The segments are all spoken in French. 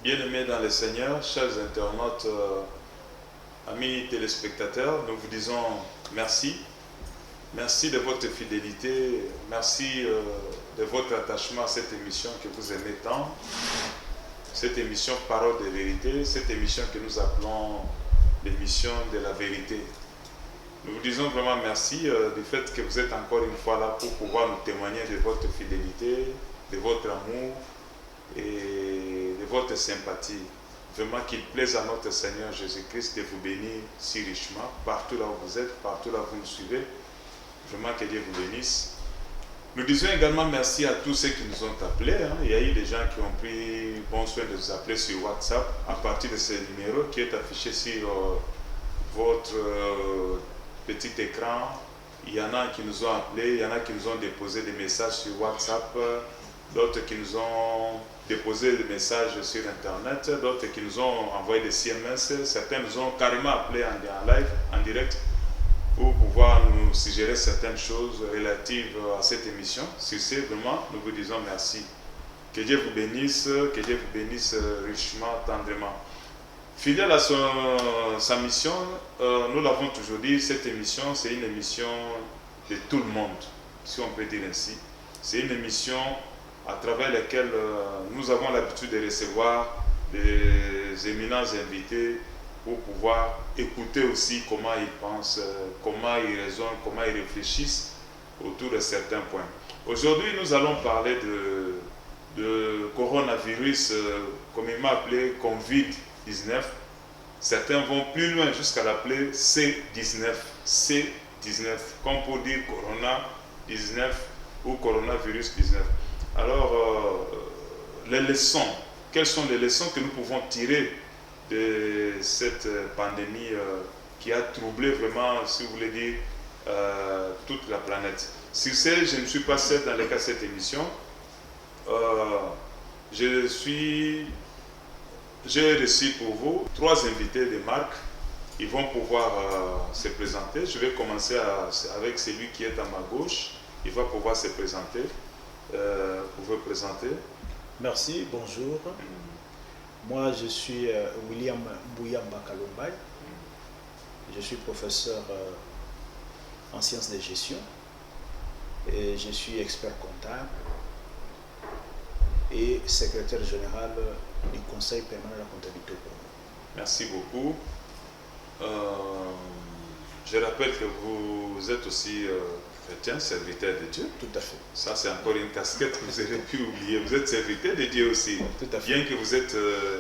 Bien-aimés dans le Seigneur, chers internautes, amis téléspectateurs, nous vous disons merci. Merci de votre fidélité, merci de votre attachement à cette émission que vous aimez tant, cette émission Parole de vérité, cette émission que nous appelons l'émission de la vérité. Nous vous disons vraiment merci du fait que vous êtes encore une fois là pour pouvoir nous témoigner de votre fidélité, de votre amour et de votre sympathie. Vraiment qu'il plaise à notre Seigneur Jésus-Christ de vous bénir si richement, partout là où vous êtes, partout là où vous nous suivez. Vraiment que Dieu vous bénisse. Nous disons également merci à tous ceux qui nous ont appelés. Il y a eu des gens qui ont pris bon soin de nous appeler sur WhatsApp à partir de ce numéro qui est affiché sur votre petit écran. Il y en a qui nous ont appelés, il y en a qui nous ont déposé des messages sur WhatsApp, d'autres qui nous ont déposé des messages sur Internet, d'autres qui nous ont envoyé des CMS, certains nous ont carrément appelés en live, en direct, pour pouvoir nous suggérer certaines choses relatives à cette émission. Sur ce, vraiment, nous vous disons merci. Que Dieu vous bénisse richement, tendrement. Fidèle à sa mission, nous l'avons toujours dit, cette émission, c'est une émission de tout le monde, si on peut dire ainsi. C'est une émission à travers laquelle nous avons l'habitude de recevoir des éminents invités pour pouvoir écouter aussi comment ils pensent, comment ils raisonnent, comment ils réfléchissent autour de certains points. Aujourd'hui, nous allons parler de coronavirus, communément appelé Covid-19. Certains vont plus loin jusqu'à l'appeler C19, comme pour dire Corona-19 ou Coronavirus 19. Alors, les leçons, quelles sont les leçons que nous pouvons tirer de cette pandémie qui a troublé vraiment, si vous voulez dire, toute la planète. Sur ce, je ne suis pas seul dans le cas de cette émission. J'ai reçu pour vous 3 invités de marque. Ils vont pouvoir se présenter. Je vais commencer avec celui qui est à ma gauche. Il va pouvoir se présenter. Vous pouvez présenter. Merci, bonjour. Moi, je suis William Bouyamba Kalombay. Je suis professeur en sciences de gestion et je suis expert comptable et secrétaire général du Conseil permanent de la comptabilité au Congo. Merci beaucoup. Je rappelle que vous êtes aussi chrétien, serviteur de Dieu. Tout à fait. Ça, c'est encore une casquette que vous avez pu oublier. Vous êtes serviteur de Dieu aussi, tout à fait. Bien que vous êtes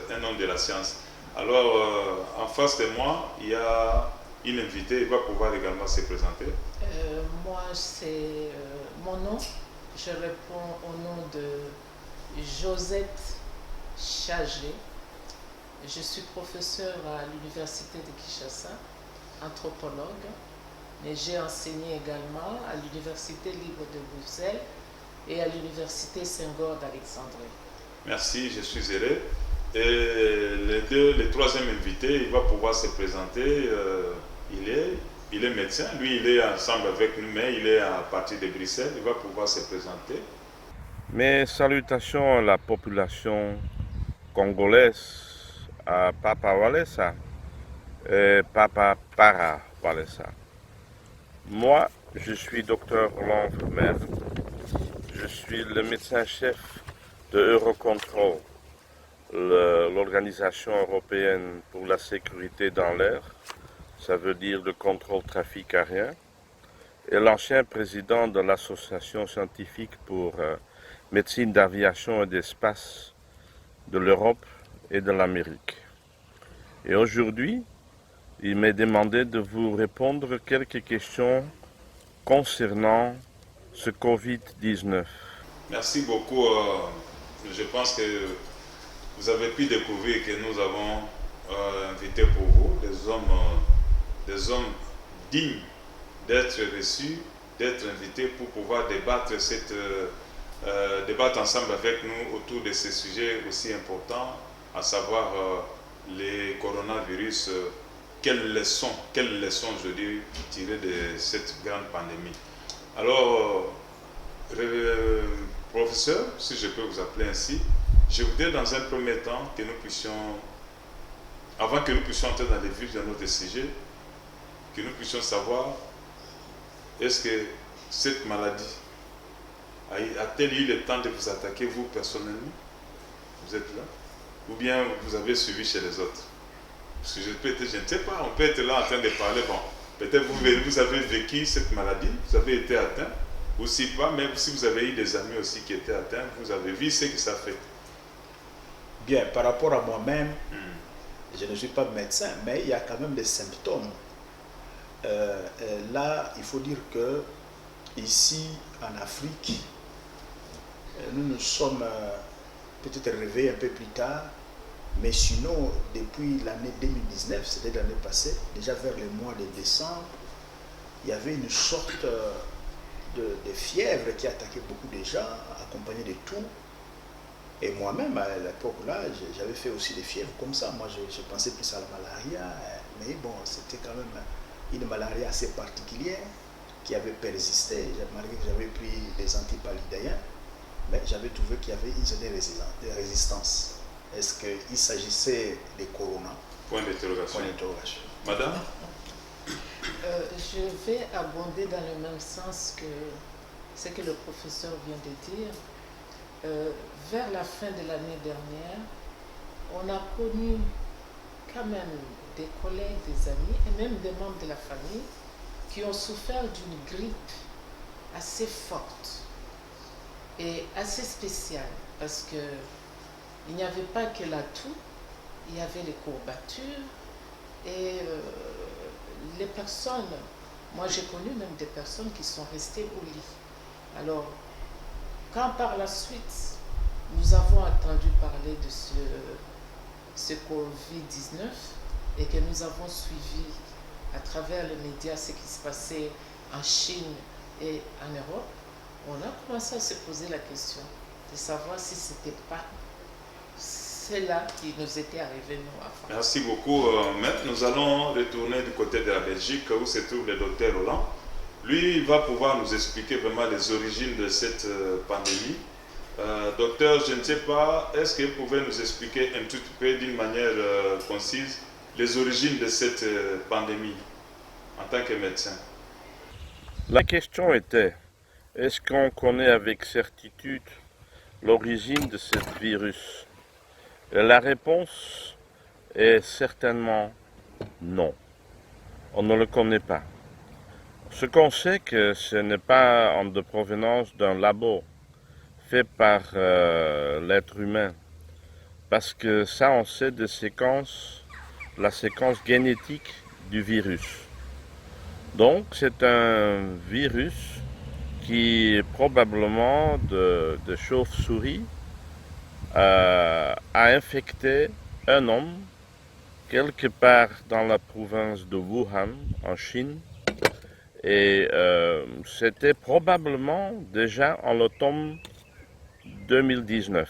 un homme de la science. Alors, en face de moi, il y a une invitée. Il va pouvoir également se présenter. Moi, c'est mon nom. Je réponds au nom de Josette Chagé. Je suis professeur à l'université de Kinshasa, anthropologue, mais j'ai enseigné également à l'université libre de Bruxelles et à l'université Senghor d'Alexandrie. Merci, je suis heureux. Et le troisième invité, il va pouvoir se présenter. Il est médecin, lui il est ensemble avec nous, mais il est à partir de Bruxelles, il va pouvoir se présenter. Mes salutations à la population congolaise, à Papa Walesa et Papa Para Walesa. Moi, je suis Dr Roland Vermeer. Je suis le médecin-chef de Eurocontrol, l'organisation européenne pour la sécurité dans l'air. Ça veut dire le contrôle trafic aérien, et l'ancien président de l'association scientifique pour médecine d'aviation et d'espace de l'Europe et de l'Amérique. Et aujourd'hui, il m'est demandé de vous répondre quelques questions concernant ce Covid-19. Merci beaucoup. Je pense que vous avez pu découvrir que nous avons invité pour vous des hommes dignes d'être reçus, d'être invités pour pouvoir débattre ensemble avec nous autour de ces sujets aussi importants, à savoir les coronavirus. Quelles leçons je dis, tirer de cette grande pandémie. Alors, professeur, si je peux vous appeler ainsi, Je voudrais dans un premier temps que nous puissions, avant que nous puissions entrer dans les vifs de notre sujet, que nous puissions savoir est-ce que cette maladie a-t-elle eu le temps de vous attaquer vous personnellement? Vous êtes là? Ou bien vous avez suivi chez les autres? Parce que je ne sais pas, on peut être là en train de parler, bon, peut-être vous avez vécu cette maladie, vous avez été atteint, ou si pas, même si vous avez eu des amis aussi qui étaient atteints, vous avez vu ce que ça fait. Bien, par rapport à moi-même, je ne suis pas médecin, mais il y a quand même des symptômes. Là, il faut dire que ici, en Afrique, nous nous sommes peut-être réveillés un peu plus tard, mais sinon, depuis l'année 2019, c'était l'année passée, déjà vers le mois de décembre, il y avait une sorte de fièvre qui attaquait beaucoup de gens, accompagnée de tout. Et moi-même, à l'époque là, j'avais fait aussi des fièvres comme ça. Moi, je pensais plus à la malaria, mais bon, c'était quand même une malaria assez particulière qui avait persisté, malgré que j'avais pris des antipaludéens, mais j'avais trouvé qu'il y avait une certaine résistance. Est-ce qu'il s'agissait des corona? Point d'interrogation. Madame? Je vais abonder dans le même sens que ce que le professeur vient de dire. Vers la fin de l'année dernière, on a connu quand même des collègues, des amis et même des membres de la famille qui ont souffert d'une grippe assez forte et assez spéciale parce que il n'y avait pas que la toux, il y avait les courbatures et les personnes, moi j'ai connu même des personnes qui sont restées au lit. Alors, quand par la suite, nous avons entendu parler de ce Covid-19 et que nous avons suivi à travers les médias ce qui se passait en Chine et en Europe, on a commencé à se poser la question de savoir si ce n'était pas cela qui nous était arrivé, nous, avant. Merci beaucoup, maître. Nous allons retourner du côté de la Belgique où se trouve le docteur Roland. Lui, il va pouvoir nous expliquer vraiment les origines de cette pandémie. Docteur, je ne sais pas, est-ce que vous pouvez nous expliquer un tout petit peu, d'une manière concise, les origines de cette pandémie en tant que médecin? La question était, est-ce qu'on connaît avec certitude l'origine de ce virus? Et la réponse est certainement non. On ne le connaît pas. Ce qu'on sait, que ce n'est pas de provenance d'un labo fait par l'être humain, parce que ça, on sait de la séquence génétique du virus. Donc, c'est un virus qui probablement de chauve-souris a infecté un homme quelque part dans la province de Wuhan, en Chine. Et c'était probablement déjà en l'automne 2019.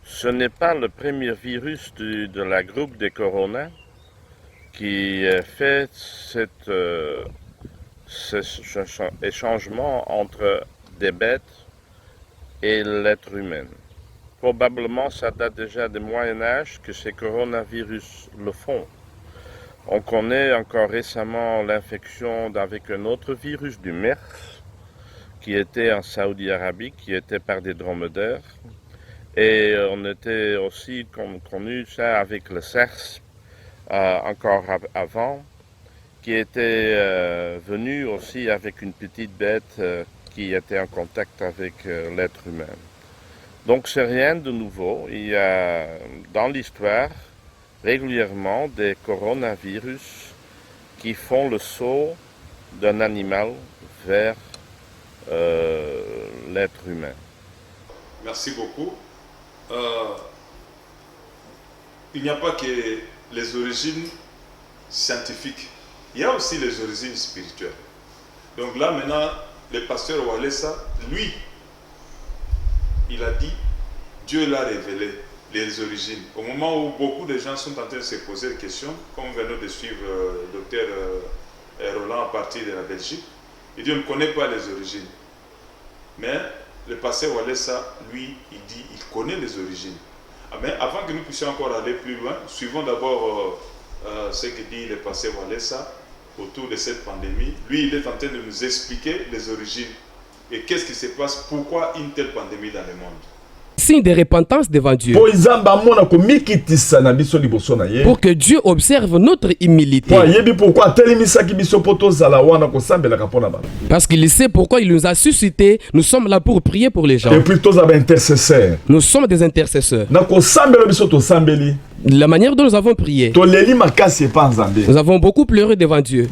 Ce n'est pas le premier virus de la groupe des Corona qui fait cet échangement entre des bêtes et l'être humain. Probablement, ça date déjà du Moyen-Âge que ces coronavirus le font. On connaît encore récemment l'infection avec un autre virus du MERS qui était en Saoudi-Arabie, qui était par des dromadaires. Et on était aussi connu ça avec le SARS encore avant, qui était venu aussi avec une petite bête qui était en contact avec l'être humain. Donc c'est rien de nouveau. Il y a dans l'histoire régulièrement des coronavirus qui font le saut d'un animal vers l'être humain. Merci beaucoup. Il n'y a pas que les origines scientifiques, il y a aussi les origines spirituelles. Donc là maintenant, le pasteur Walesa, lui, il a dit, Dieu l'a révélé, les origines. Au moment où beaucoup de gens sont en train de se poser des questions, comme nous venons de suivre le docteur Roland à partir de la Belgique, il dit, on ne connaît pas les origines. Mais le pasteur Walesa, lui, il dit, il connaît les origines. Mais avant que nous puissions encore aller plus loin, suivons d'abord ce que dit le pasteur Walesa autour de cette pandémie. Lui, il est en train de nous expliquer les origines et qu'est-ce qui se passe, pourquoi une telle pandémie dans le monde. Signe de repentance devant Dieu. Pour que Dieu observe notre humilité. Parce qu'il sait pourquoi il nous a suscité. Nous sommes là pour prier pour les gens. Nous sommes des intercesseurs. La manière dont nous avons prié, nous avons beaucoup pleuré devant Dieu.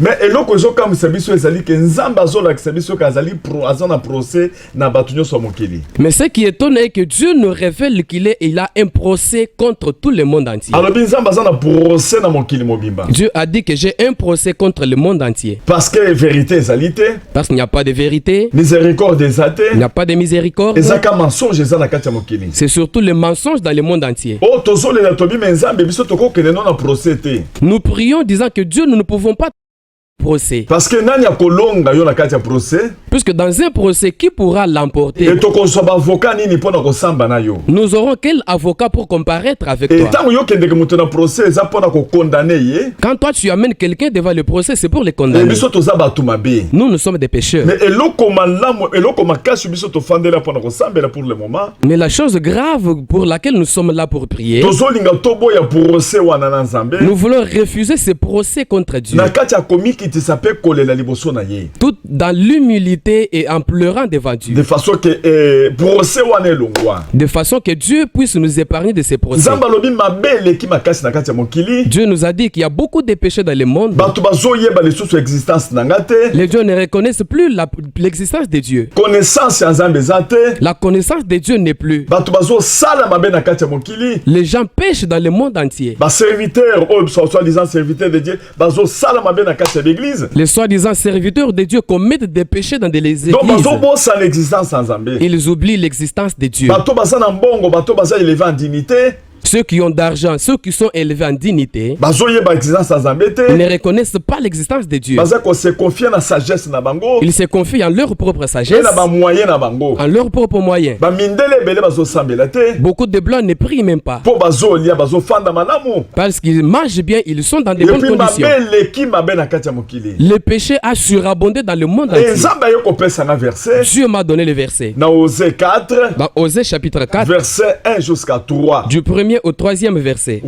Mais ce qui étonne est que Dieu nous révèle qu'il a un procès contre tout le monde entier. Dieu a dit que j'ai un procès contre le monde entier. Parce qu'il n'y a pas de vérité, il n'y a pas de miséricorde. C'est surtout le mensonge dans le monde entier. Nous prions disant que Dieu, nous ne pouvons pas procès. Parce que puisque dans un procès, qui pourra l'emporter? Nous aurons quel avocat pour comparaître avec toi? Quand toi tu amènes quelqu'un devant le procès, c'est pour le condamner. Nous sommes des pécheurs. Mais la chose grave pour laquelle nous sommes là pour prier, nous voulons refuser ce procès contre Dieu. Tout dans l'humilité et en pleurant devant Dieu. De façon que Dieu puisse nous épargner de ces procès. Dieu nous a dit qu'il y a beaucoup de péchés dans le monde. Les gens ne reconnaissent plus l'existence de Dieu. La connaissance de Dieu n'est plus. Les gens pêchent dans le monde entier. Les soi-disant serviteurs de Dieu commettent des péchés dans des églises. Ils oublient l'existence de Dieu. Ceux qui ont d'argent, ceux qui sont élevés en dignité, ils ne reconnaissent pas l'existence de Dieu. Ils se confient en leur propre sagesse, en leurs propres moyens. Beaucoup de blancs ne prient même pas. Parce qu'ils mangent bien, ils sont dans de bonnes conditions. Le péché a surabondé dans le monde entier. Dieu m'a donné le verset. Dans Osée chapitre 4, verset 1 jusqu'à 3. Du premier au troisième verset.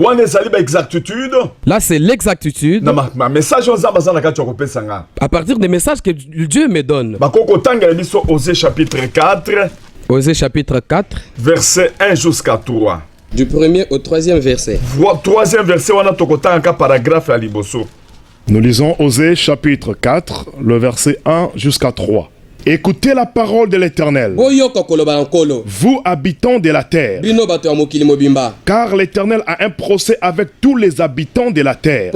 Là, c'est l'exactitude. À partir des messages que Dieu me donne. Osée chapitre 4. Osée chapitre 4. Verset 1 jusqu'à 3. Du premier au troisième verset. Troisième verset, on a un paragraphe à liboso. Nous lisons Osée chapitre 4, le verset 1 jusqu'à 3. Écoutez la parole de l'Éternel, vous habitants de la terre, car l'Éternel a un procès avec tous les habitants de la terre.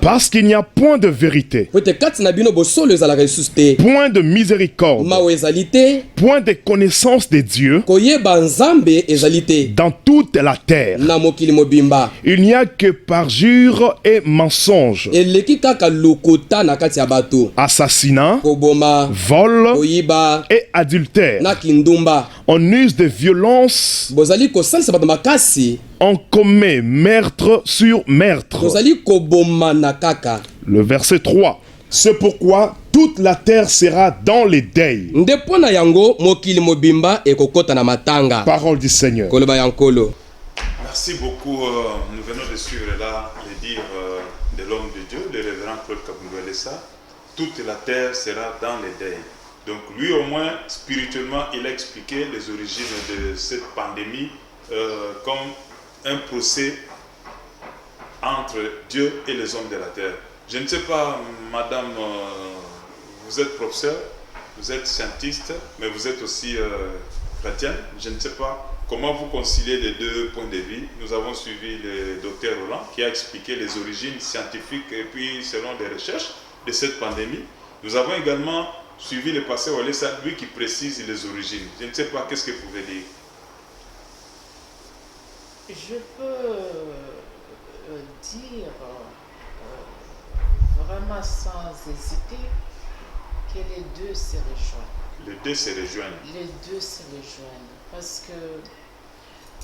Parce qu'il n'y a point de vérité, point de miséricorde, point de connaissance de Dieu dans toute la terre. Il n'y a que parjure et mensonge, assassinat, vol et adultère. On use de violence, on commet meurtre sur meurtre. Le verset 3. C'est pourquoi toute la terre sera dans les deuils. Parole du Seigneur. Merci beaucoup. Nous venons de suivre là les dires de l'homme de Dieu, le révérend Claude Kaboulo Lessa. Toute la terre sera dans les deuils. Donc lui au moins, spirituellement, il a expliqué les origines de cette pandémie comme un procès entre Dieu et les hommes de la terre. Je ne sais pas, madame, vous êtes professeur, vous êtes scientiste, mais vous êtes aussi chrétienne. Je ne sais pas comment vous conciliez les deux points de vue. Nous avons suivi le docteur Roland qui a expliqué les origines scientifiques et puis selon des recherches de cette pandémie. Nous avons également suivi le pasteur Walesa, lui qui précise les origines. Je ne sais pas, qu'est-ce que vous pouvez dire? Je peux dire vraiment sans hésiter que les deux se rejoignent. Les deux se rejoignent. Les deux se rejoignent. Parce que,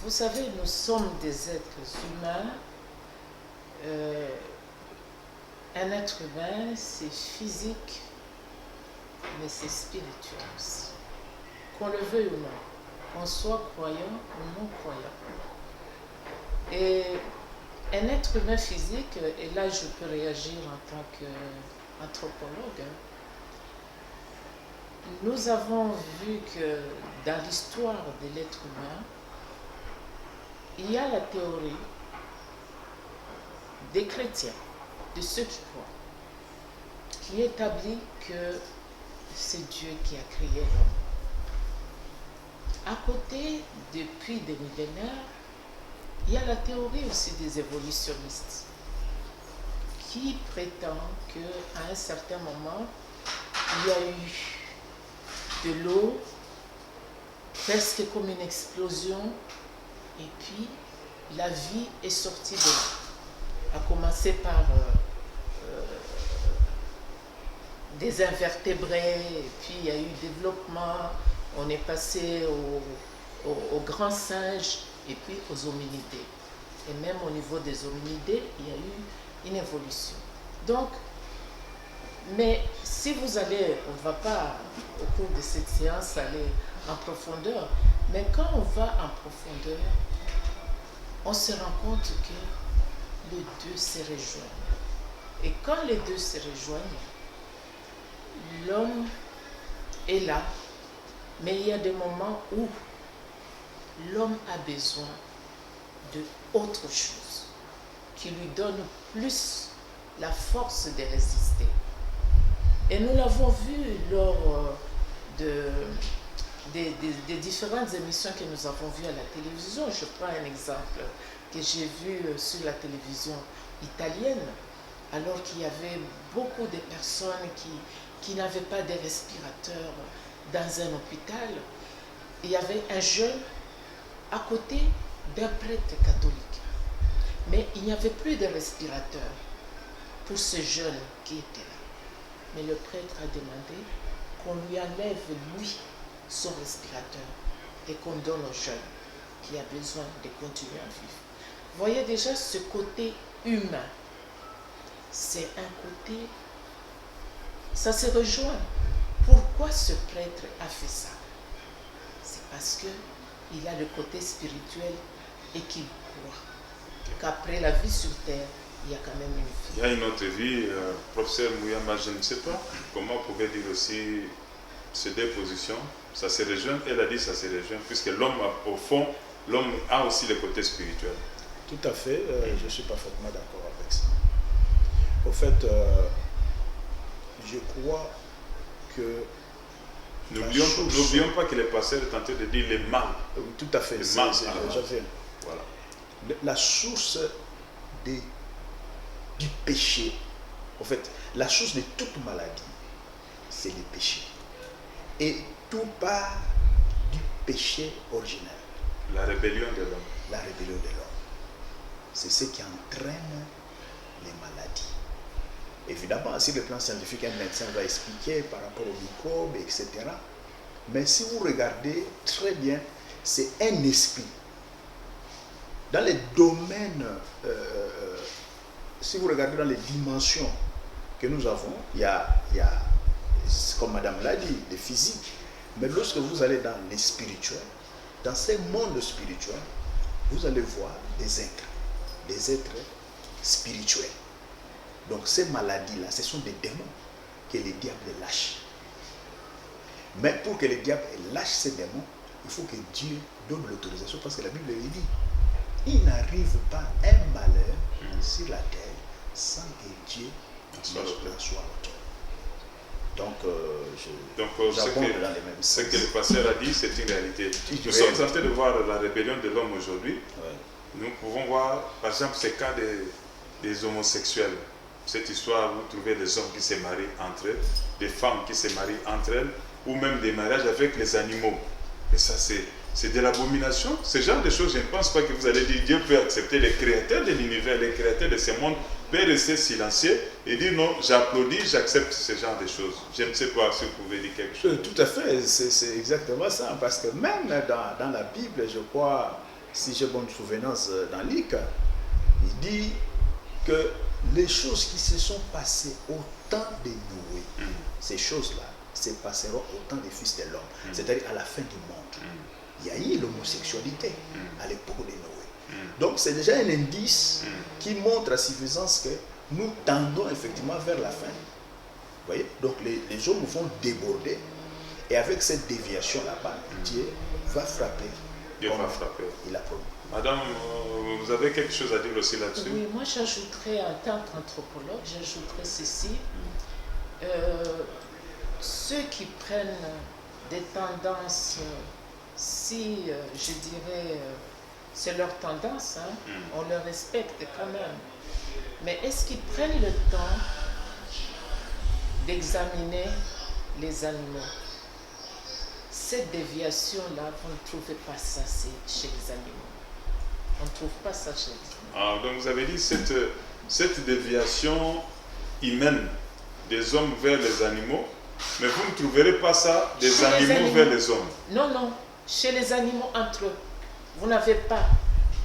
vous savez, nous sommes des êtres humains. Un être humain, c'est physique, mais c'est spirituel aussi. Qu'on le veuille ou non, qu'on soit croyant ou non croyant. Et un être humain physique, et là je peux réagir en tant qu'anthropologue, nous avons vu que dans l'histoire de l'être humain, il y a la théorie des chrétiens, de ceux qui croient, qui établit que c'est Dieu qui a créé l'homme. À côté, depuis des millénaires, il y a la théorie aussi des évolutionnistes qui prétend qu'à un certain moment, il y a eu de l'eau, presque comme une explosion, et puis la vie est sortie de là. À commencer par des invertébrés, et puis il y a eu développement, on est passé aux grands singes, et puis aux hominidés. Et même au niveau des hominidés, il y a eu une évolution. Donc, mais si vous allez, on ne va pas au cours de cette séance aller en profondeur, mais quand on va en profondeur, on se rend compte que les deux se rejoignent. Et quand les deux se rejoignent, l'homme est là, mais il y a des moments où l'homme a besoin d'autre chose qui lui donne plus la force de résister. Et nous l'avons vu lors des différentes émissions que nous avons vues à la télévision. Je prends un exemple que j'ai vu sur la télévision italienne, alors qu'il y avait beaucoup de personnes qui n'avaient pas de respirateurs dans un hôpital. Il y avait un jeune à côté d'un prêtre catholique. Mais il n'y avait plus de respirateur pour ce jeune qui était là. Mais le prêtre a demandé qu'on lui enlève, lui, son respirateur et qu'on donne au jeune qui a besoin de continuer à vivre. Vous voyez déjà ce côté humain. C'est un côté... Ça se rejoint. Pourquoi ce prêtre a fait ça? C'est parce qu'il a le côté spirituel et qu'il croit qu'après la vie sur terre, il y a quand même une vie. Il y a une autre vie, professeur Mouyamba, je ne sais pas comment on pouvait dire aussi ces deux positions. Ça se rejoint, elle a dit ça se rejoint, puisque l'homme, au fond, l'homme a aussi le côté spirituel. Tout à fait, je suis parfaitement d'accord avec ça. Au fait, je crois que... N'oublions pas que les pasteurs sont en train de dire les mal. Tout à fait, c'est mal. Voilà. La source du péché, en fait, la source de toute maladie, c'est le péché. Et tout part du péché originel. La rébellion de l'homme. La rébellion de l'homme. C'est ce qui entraîne les maladies. Évidemment, si le plan scientifique, un médecin va expliquer par rapport aux microbes, etc. Mais si vous regardez très bien, c'est un esprit. Dans les domaines, si vous regardez dans les dimensions que nous avons, il y a comme Madame l'a dit, le physique. Mais lorsque vous allez dans les spirituels, dans ces mondes spirituels, vous allez voir des êtres spirituels. Donc ces maladies-là, ce sont des démons que les diables lâchent. Mais pour que les diables lâchent ces démons, il faut que Dieu donne l'autorisation, parce que la Bible le dit. Il n'arrive pas un malheur sur la terre sans que Dieu en soit l'auteur. Donc, ce que le pasteur a dit, c'est une réalité. Nous sommes en train de voir la rébellion de l'homme aujourd'hui. Nous pouvons voir, par exemple, ce cas des homosexuels. Cette histoire, vous trouvez des hommes qui se marient entre eux, des femmes qui se marient entre elles, ou même des mariages avec les animaux. Et ça, c'est c'est de l'abomination. Ce genre de choses, je ne pense pas que vous allez dire Dieu peut accepter les créateurs de l'univers, les créateurs de ce monde, peut rester silencieux et dire non, j'applaudis, j'accepte ce genre de choses. Je ne sais pas si vous pouvez dire quelque chose. Tout à fait, c'est exactement ça. Parce que même dans la Bible, je crois, si j'ai bonne souvenance dans Luc, il dit que les choses qui se sont passées au temps de Noé, ces choses-là se passeront au temps des fils de l'homme, c'est-à-dire à la fin du monde. Il y a eu l'homosexualité à l'époque de Noé. Donc c'est déjà un indice qui montre à suffisance que nous tendons effectivement vers la fin. Vous voyez? Donc les hommes vont déborder. Et avec cette déviation là-bas, Dieu va frapper. Dieu va frapper. Il a promis. Madame, vous avez quelque chose à dire aussi là-dessus? Oui, moi j'ajouterais, en tant qu'anthropologue, j'ajouterais ceci. Ceux qui prennent des tendances, si je dirais, c'est leur tendance, hein, on le respecte quand même. Mais est-ce qu'ils prennent le temps d'examiner les animaux? Cette déviation-là, vous ne trouvez pas ça chez les animaux. On ne trouve pas ça chez les animaux. Ah, donc vous avez dit cette déviation humaine des hommes vers les animaux, mais vous ne trouverez pas ça des Chez animaux vers les hommes. Non, non. Chez les animaux entre eux. Vous n'avez pas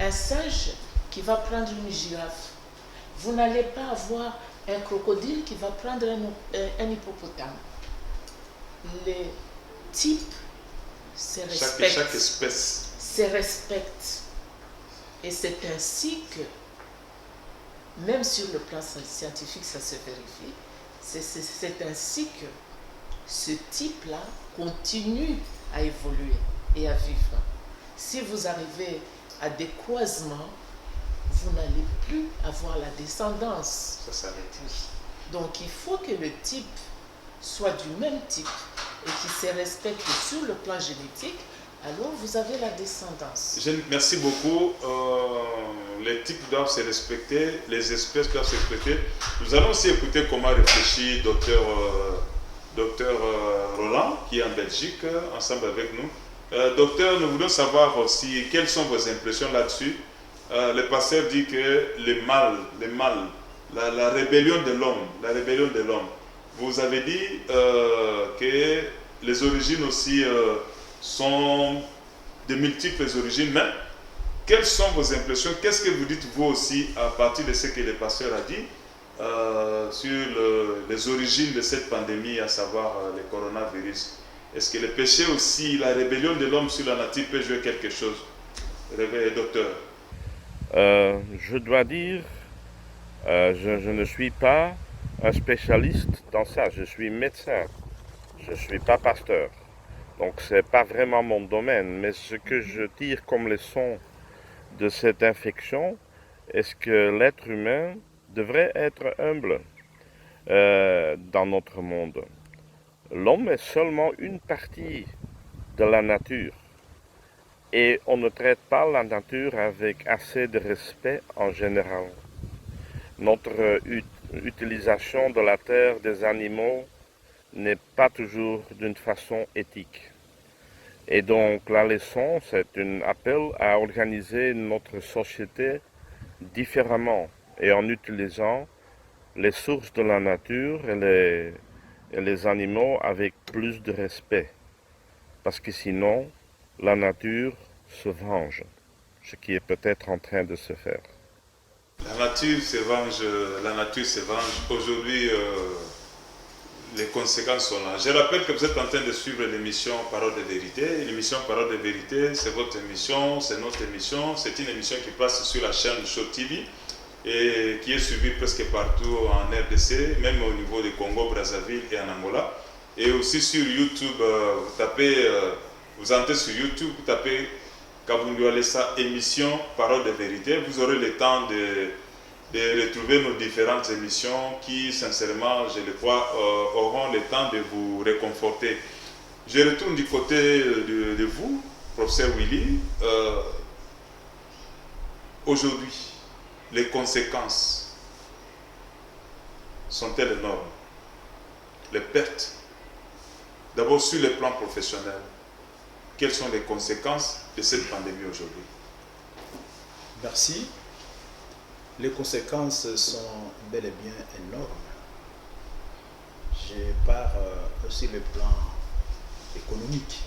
un singe qui va prendre une girafe. Vous n'allez pas avoir un crocodile qui va prendre un hippopotame. Les types se respectent. Chaque espèce se respecte. Et c'est ainsi que, même sur le plan scientifique, ça se vérifie, c'est ainsi que ce type-là continue à évoluer et à vivre. Si vous arrivez à des croisements, vous n'allez plus avoir la descendance. Ça s'arrête. Donc il faut que le type soit du même type et qui se respecte sur le plan génétique, alors vous avez la descendance. Merci beaucoup. Les types doivent se respecter, les espèces doivent se respecter. Nous allons aussi écouter comment réfléchit docteur Roland, qui est en Belgique, ensemble avec nous. Docteur, nous voulons savoir aussi quelles sont vos impressions là-dessus. Le pasteur dit que la rébellion de l'homme, vous avez dit que les origines aussi sont de multiples origines, mais quelles sont vos impressions? Qu'est-ce que vous dites vous aussi à partir de ce que le pasteur a dit sur les origines de cette pandémie, à savoir le coronavirus? Est-ce que le péché aussi, la rébellion de l'homme sur la nature peut jouer quelque chose? Réveillez, docteur. Je dois dire, je ne suis pas un spécialiste dans ça. Je suis médecin. Je ne suis pas pasteur. Donc ce n'est pas vraiment mon domaine. Mais ce que je tire comme leçon de cette infection, est-ce que l'être humain devrait être humble dans notre monde? L'homme est seulement une partie de la nature. Et on ne traite pas la nature avec assez de respect en général. Notre utilisation de la terre des animaux n'est pas toujours d'une façon éthique. Et donc la leçon, c'est un appel à organiser notre société différemment et en utilisant les sources de la nature et les animaux avec plus de respect. Parce que sinon, la nature se venge, ce qui est peut-être en train de se faire. La nature se venge. Aujourd'hui, les conséquences sont là. Je rappelle que vous êtes en train de suivre l'émission Parole de Vérité. L'émission Parole de Vérité, c'est votre émission, c'est notre émission. C'est une émission qui passe sur la chaîne Show TV et qui est suivie presque partout en RDC, même au niveau du Congo, Brazzaville et en Angola. Et aussi sur YouTube, vous entrez sur YouTube, vous tapez Kabundualesa émission Parole de Vérité. Vous aurez le temps de retrouver nos différentes émissions qui, sincèrement, je le crois, auront le temps de vous réconforter. Je retourne du côté de vous, professeur Willy. Aujourd'hui, les conséquences sont-elles énormes? Les pertes, d'abord sur le plan professionnel, quelles sont les conséquences de cette pandémie aujourd'hui? Merci. Les conséquences sont bel et bien énormes. Je pars sur le plan économique.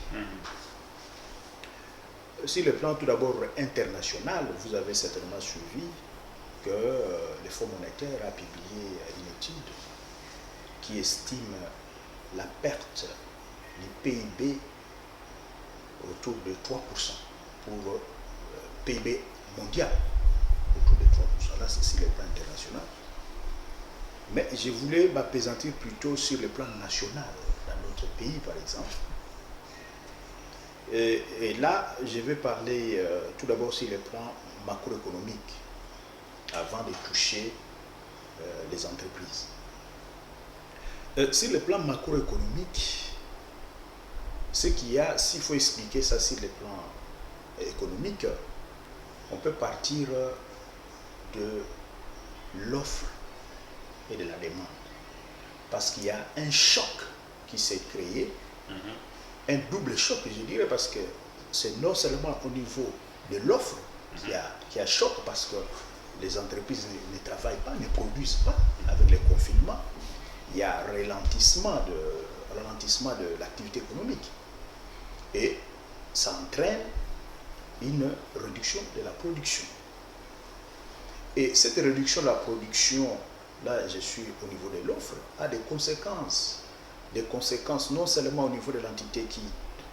Sur le plan tout d'abord international, vous avez certainement suivi que le Fonds monétaire a publié une étude qui estime la perte du PIB autour de 3% pour PIB mondial, autour de 3%. Là, c'est sur le plan international. Mais je voulais m'appesantir plutôt sur le plan national, dans notre pays par exemple. Et là, je vais parler tout d'abord sur le plan macroéconomique, avant de toucher les entreprises. Sur le plan macroéconomique, ce qu'il y a, s'il faut expliquer ça sur le plan économique, on peut partir de l'offre et de la demande. Parce qu'il y a un choc qui s'est créé, un double choc, je dirais, parce que c'est non seulement au niveau de l'offre qui a choc, parce que les entreprises ne travaillent pas, ne produisent pas avec le confinement. Il y a ralentissement de l'activité économique. Et ça entraîne une réduction de la production. Et cette réduction de la production, là je suis au niveau de l'offre, a des conséquences. Des conséquences non seulement au niveau de l'entité qui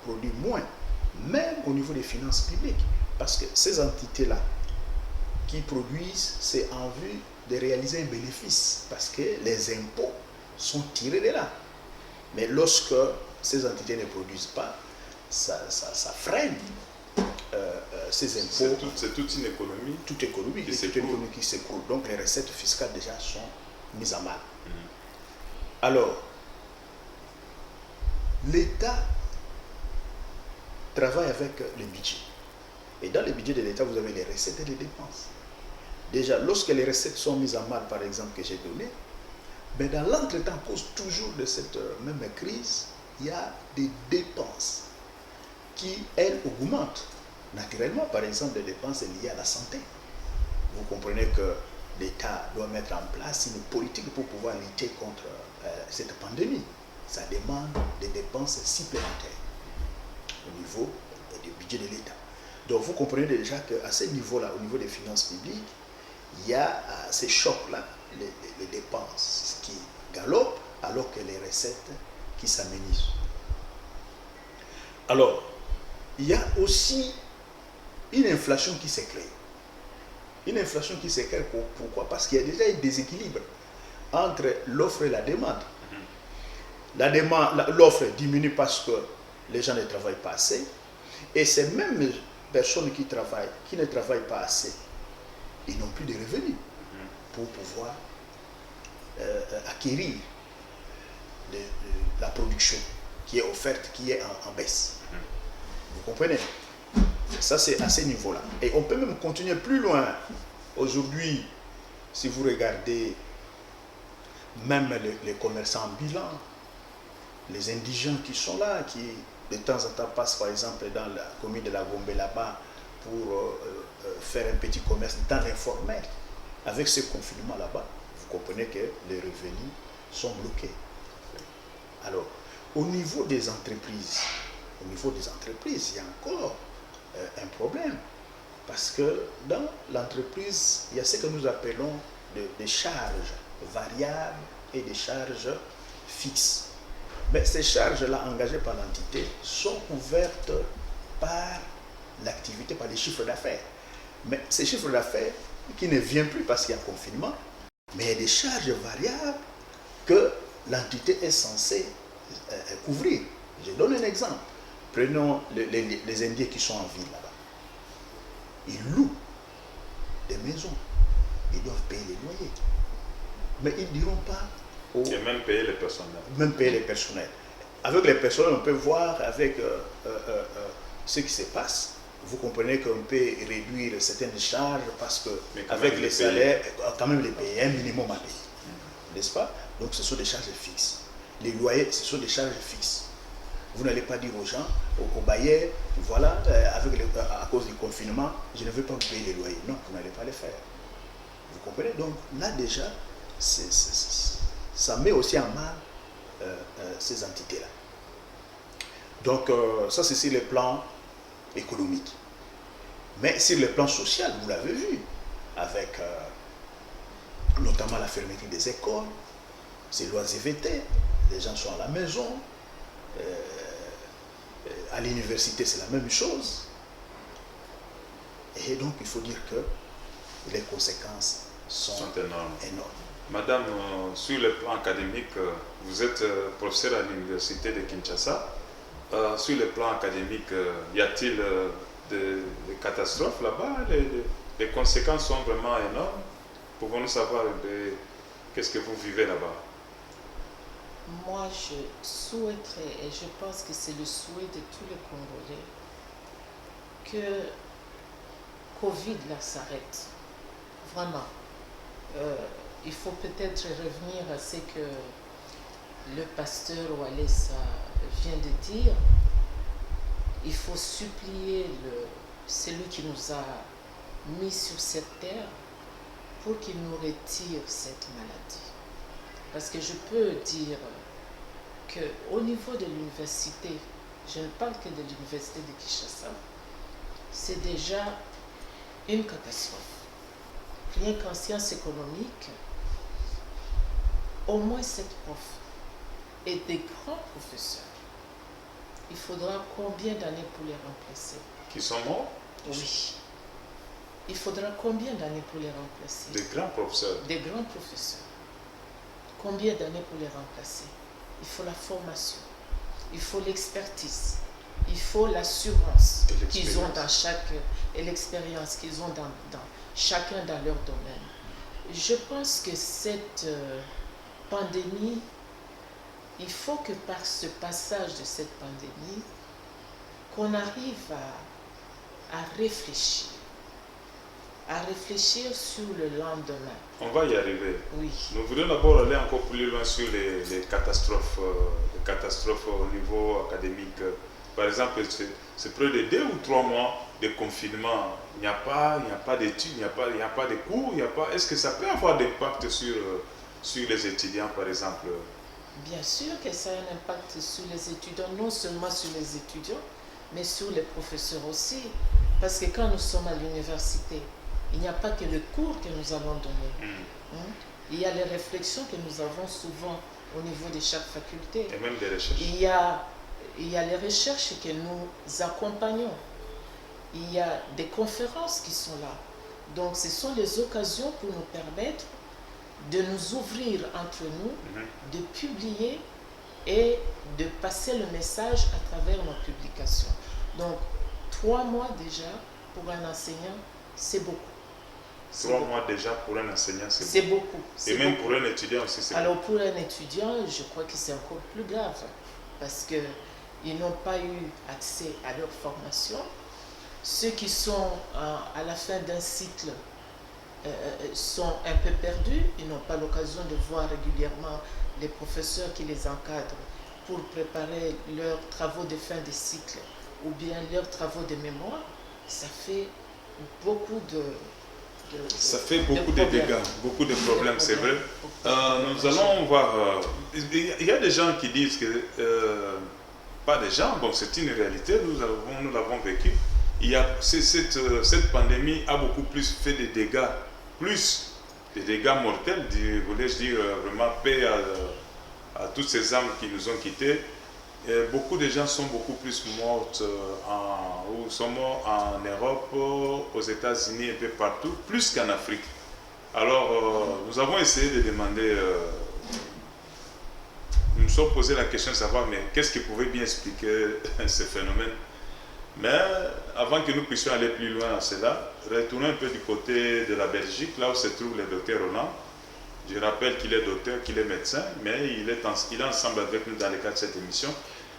produit moins, même au niveau des finances publiques. Parce que ces entités-là qui produisent, c'est en vue de réaliser un bénéfice. Parce que les impôts sont tirés de là. Mais lorsque ces entités ne produisent pas, ça freine ces impôts. C'est toute une économie. Toute économie qui s'écroule. Donc les recettes fiscales déjà sont mises à mal. Alors, l'État travaille avec le budget. Et dans le budget de l'État, vous avez les recettes et les dépenses. Déjà, lorsque les recettes sont mises à mal, par exemple, que j'ai donné, mais dans l'entretemps, à cause toujours de cette même crise, il y a des dépenses qui, elles, augmentent. Naturellement, par exemple, des dépenses liées à la santé. Vous comprenez que l'État doit mettre en place une politique pour pouvoir lutter contre cette pandémie. Ça demande des dépenses supplémentaires au niveau du budget de l'État. Donc vous comprenez déjà qu'à ce niveau-là, au niveau des finances publiques, il y a ces chocs-là, les dépenses qui galopent alors que les recettes qui s'amenuisent. Alors, il y a aussi une inflation qui s'est créée. Une inflation qui s'est créée, pourquoi? Parce qu'il y a déjà un déséquilibre entre l'offre et la demande. L'offre diminue parce que les gens ne travaillent pas assez. Et ces mêmes personnes qui ne travaillent pas assez, ils n'ont plus de revenus pour pouvoir acquérir la production qui est offerte, qui est en baisse. Vous comprenez? Ça, c'est à ce niveau-là. Et on peut même continuer plus loin. Aujourd'hui, si vous regardez même les commerçants ambulants, les indigents qui sont là, qui de temps en temps passent par exemple dans la commune de la Gombe là-bas pour faire un petit commerce dans l'informel. Avec ce confinement là-bas, vous comprenez que les revenus sont bloqués. Alors, au niveau des entreprises, il y a encore un problème. Parce que dans l'entreprise, il y a ce que nous appelons des charges variables et des charges fixes. Mais ces charges-là engagées par l'entité sont couvertes par l'activité, par les chiffres d'affaires. Mais ces chiffres d'affaires qui ne viennent plus parce qu'il y a confinement, mais il y a des charges variables que l'entité est censée couvrir. Je donne un exemple. Prenons les Indiens qui sont en ville là-bas. Ils louent des maisons. Ils doivent payer les loyers. Mais ils ne diront pas... Et même payer les personnels. Même payer les personnels. Avec les personnels, on peut voir avec ce qui se passe. Vous comprenez qu'on peut réduire certaines charges parce que avec les salaires, quand même les payer, un minimum à payer. N'est-ce pas? Donc ce sont des charges fixes. Les loyers, ce sont des charges fixes. Vous n'allez pas dire aux gens, aux bailleurs, voilà, à cause du confinement, je ne veux pas vous payer les loyers. Non, vous n'allez pas le faire. Vous comprenez? Donc là déjà, ça met aussi en mal ces entités-là. Donc ça c'est sur le plan économique. Mais sur le plan social, vous l'avez vu, avec notamment la fermeture des écoles, c'est l'oisiveté, les gens sont à la maison, à l'université c'est la même chose. Et donc il faut dire que les conséquences sont énormes. Madame, sur le plan académique, vous êtes professeur à l'université de Kinshasa. Sur le plan académique, y a-t-il des catastrophes là-bas? Les conséquences sont vraiment énormes. Pouvons-nous savoir qu'est-ce que vous vivez là-bas? Moi, je souhaiterais, et je pense que c'est le souhait de tous les Congolais, que Covid là s'arrête. Vraiment. Il faut peut-être revenir à ce que le pasteur Wallace vient de dire. Il faut supplier celui qui nous a mis sur cette terre pour qu'il nous retire cette maladie. Parce que je peux dire qu'au niveau de l'université, je ne parle que de l'université de Kinshasa, c'est déjà une catastrophe. Rien qu'en sciences économiques, au moins 7 profs et des grands professeurs. Il faudra combien d'années pour les remplacer? Qui sont morts? Oui. Il faudra combien d'années pour les remplacer? Des grands professeurs? Des grands professeurs. Combien d'années pour les remplacer? Il faut la formation, il faut l'expertise, il faut l'assurance qu'ils ont dans chaque... et l'expérience qu'ils ont dans chacun dans leur domaine. Je pense que cette pandémie, il faut que par ce passage de cette pandémie, qu'on arrive à réfléchir sur le lendemain. On va y arriver. Oui. Nous voulons d'abord aller encore plus loin sur les catastrophes au niveau académique. Par exemple, c'est près de 2 ou 3 mois de confinement. Il n'y a pas d'études, il n'y a pas de cours, Est-ce que ça peut avoir des impacts sur les étudiants, par exemple? Bien sûr que ça a un impact sur les étudiants, non seulement sur les étudiants, mais sur les professeurs aussi. Parce que quand nous sommes à l'université, il n'y a pas que le cours que nous allons donner. Il y a les réflexions que nous avons souvent au niveau de chaque faculté. Et même des recherches. Il y a les recherches que nous accompagnons. Il y a des conférences qui sont là. Donc ce sont les occasions pour nous permettre de nous ouvrir entre nous, de publier et de passer le message à travers nos publications. Donc 3 mois déjà pour un enseignant, c'est beaucoup. 3 mois déjà pour un enseignant, c'est beaucoup. Et même pour un étudiant aussi, c'est beaucoup. Alors pour un étudiant, je crois que c'est encore plus grave parce qu'ils n'ont pas eu accès à leur formation. Ceux qui sont à la fin d'un cycle sont un peu perdus. Ils n'ont pas l'occasion de voir régulièrement les professeurs qui les encadrent pour préparer leurs travaux de fin de cycle ou bien leurs travaux de mémoire. Ça fait beaucoup de dégâts, beaucoup de problèmes, c'est vrai. Nous allons voir... Il y a des gens qui disent que... pas des gens, bon, c'est une réalité, nous l'avons vécu. Cette pandémie a beaucoup plus fait des dégâts, plus des dégâts mortels, voulais-je dire, vraiment paix à toutes ces âmes qui nous ont quittés. Et beaucoup de gens sont beaucoup plus morts sont morts en Europe, aux États-Unis, un peu partout, plus qu'en Afrique. Alors, nous avons essayé de demander, nous nous sommes posé la question de savoir, mais qu'est-ce qui pouvait bien expliquer ce phénomène? Mais avant que nous puissions aller plus loin à cela, retournons un peu du côté de la Belgique, là où se trouve le docteur Roland. Je rappelle qu'il est docteur, qu'il est médecin, mais il est ensemble avec nous dans le cadre de cette émission.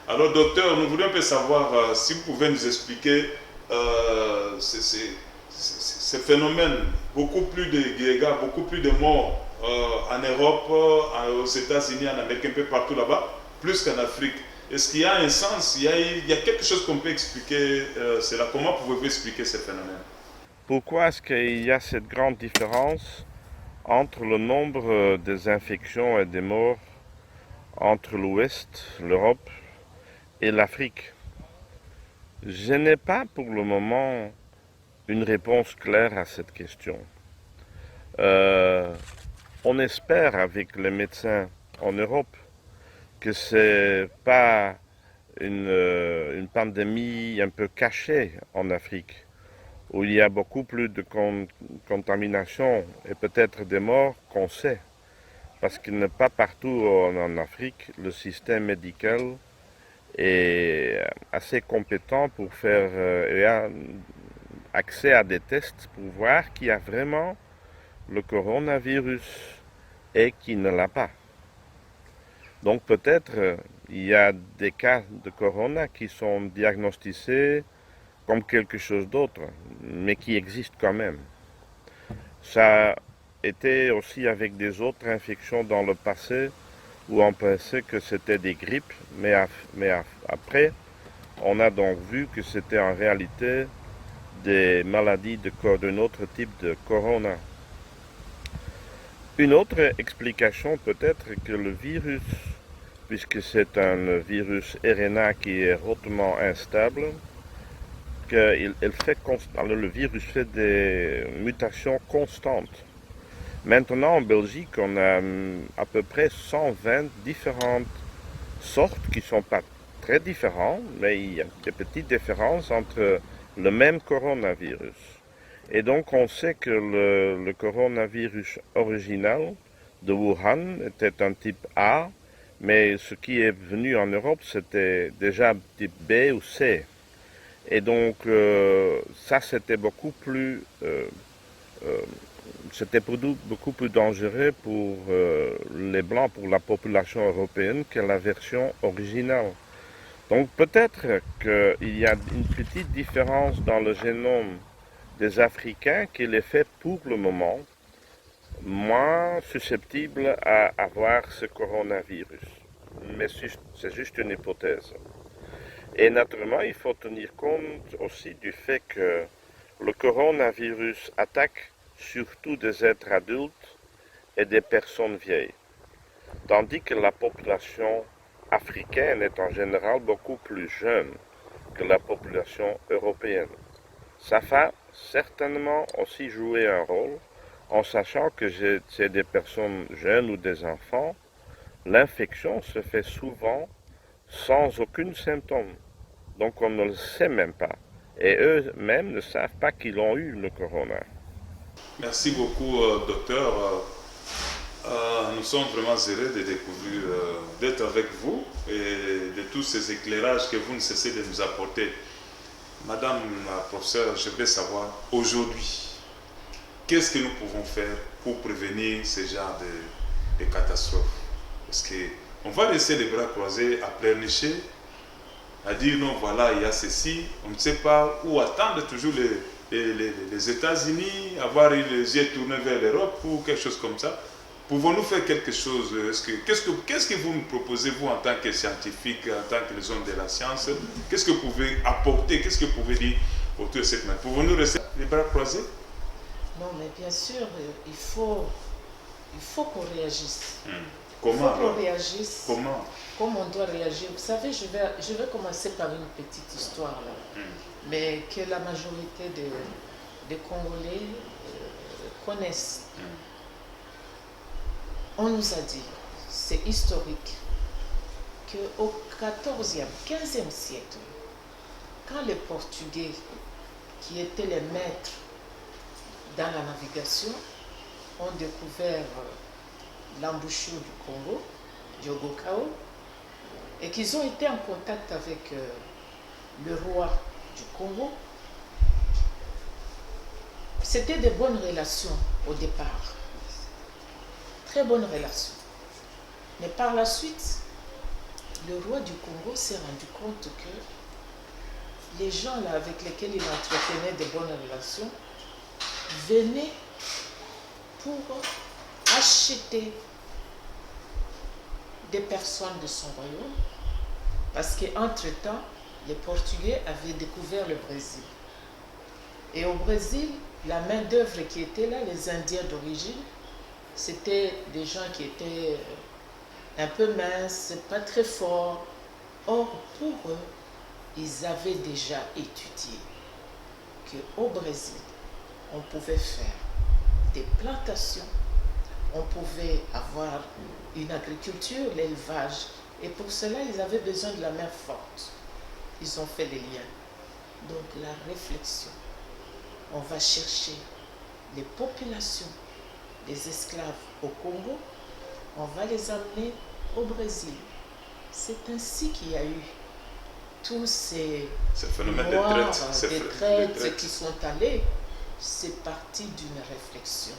Alors docteur, nous voulions un peu savoir si vous pouvez nous expliquer ce phénomène, beaucoup plus de dégâts, beaucoup plus de morts en Europe, aux États-Unis, en Amérique, un peu partout là-bas, plus qu'en Afrique. Est-ce qu'il y a un sens, il y a quelque chose qu'on peut expliquer cela? Comment pouvez-vous expliquer ce phénomène? Pourquoi est-ce qu'il y a cette grande différence entre le nombre des infections et des morts entre l'Ouest, l'Europe et l'Afrique? Je n'ai pas pour le moment une réponse claire à cette question. On espère avec les médecins en Europe que ce n'est pas une pandémie un peu cachée en Afrique, où il y a beaucoup plus de contamination et peut-être des morts qu'on sait. Parce qu'il n'est pas partout en Afrique, le système médical est assez compétent pour faire accès à des tests pour voir qui a vraiment le coronavirus et qui ne l'a pas. Donc peut-être il y a des cas de corona qui sont diagnostiqués comme quelque chose d'autre, mais qui existent quand même. Ça a été aussi avec des autres infections dans le passé où on pensait que c'était des grippes, mais après on a donc vu que c'était en réalité des maladies d'un autre type de corona. Une autre explication peut-être que le virus, puisque c'est un virus RNA qui est hautement instable, que le virus fait des mutations constantes. Maintenant en Belgique, on a à peu près 120 différentes sortes qui ne sont pas très différentes, mais il y a des petites différences entre le même coronavirus. Et donc on sait que le coronavirus original de Wuhan était un type A, mais ce qui est venu en Europe c'était déjà type B ou C. Et donc ça c'était beaucoup plus dangereux pour les Blancs, pour la population européenne que la version originale. Donc peut-être qu'il y a une petite différence dans le génome des Africains qui les fait pour le moment moins susceptibles à avoir ce coronavirus. Mais c'est juste une hypothèse. Et naturellement, il faut tenir compte aussi du fait que le coronavirus attaque surtout des êtres adultes et des personnes vieilles, tandis que la population africaine est en général beaucoup plus jeune que la population européenne. Ça va certainement aussi jouer un rôle, en sachant que c'est des personnes jeunes ou des enfants, l'infection se fait souvent sans aucun symptôme. Donc on ne le sait même pas. Et eux-mêmes ne savent pas qu'ils ont eu le corona. Merci beaucoup, docteur. Nous sommes vraiment heureux de découvrir, d'être avec vous et de tous ces éclairages que vous ne cessez de nous apporter. Madame la professeure, je voudrais savoir aujourd'hui, qu'est-ce que nous pouvons faire pour prévenir ce genre de catastrophes? Parce qu'on va laisser les bras croisés à pleurnicher, à dire non, voilà, il y a ceci, on ne sait pas où attendre toujours les États-Unis, avoir les yeux tournés vers l'Europe ou quelque chose comme ça. Pouvons-nous faire quelque chose? Qu'est-ce que vous nous proposez, vous, en tant que scientifique, en tant que les hommes de la science? Qu'est-ce que vous pouvez apporter? Qu'est-ce que vous pouvez dire autour de cette main? Pouvons-nous rester les bras croisés? Non, mais bien sûr, il faut qu'on réagisse. Comment? Il faut qu'on réagisse. Comment? Comment on doit réagir? Vous savez, je vais commencer par une petite histoire, là, mais que la majorité des Congolais connaissent. On nous a dit, c'est historique, qu'au 14e, 15e siècle, quand les Portugais, qui étaient les maîtres dans la navigation, ont découvert l'embouchure du Congo, Diogo Cao, et qu'ils ont été en contact avec le roi du Congo, c'était de bonnes relations au départ. Très bonnes relations. Mais par la suite, le roi du Congo s'est rendu compte que les gens là avec lesquels il entretenait de bonnes relations venaient pour acheter des personnes de son royaume Parce qu'entre-temps, les Portugais avaient découvert le Brésil. Et au Brésil, la main-d'œuvre qui était là, les Indiens d'origine, c'était des gens qui étaient un peu minces, pas très forts. Or, pour eux, ils avaient déjà étudié qu'au Brésil, on pouvait faire des plantations, on pouvait avoir une agriculture, l'élevage. Et pour cela, ils avaient besoin de la main forte. Ils ont fait les liens. Donc, la réflexion. On va chercher les populations des esclaves au Congo, on va les amener au Brésil. C'est ainsi qu'il y a eu tous ces phénomènes noirs, de traîtres qui sont allés. C'est parti d'une réflexion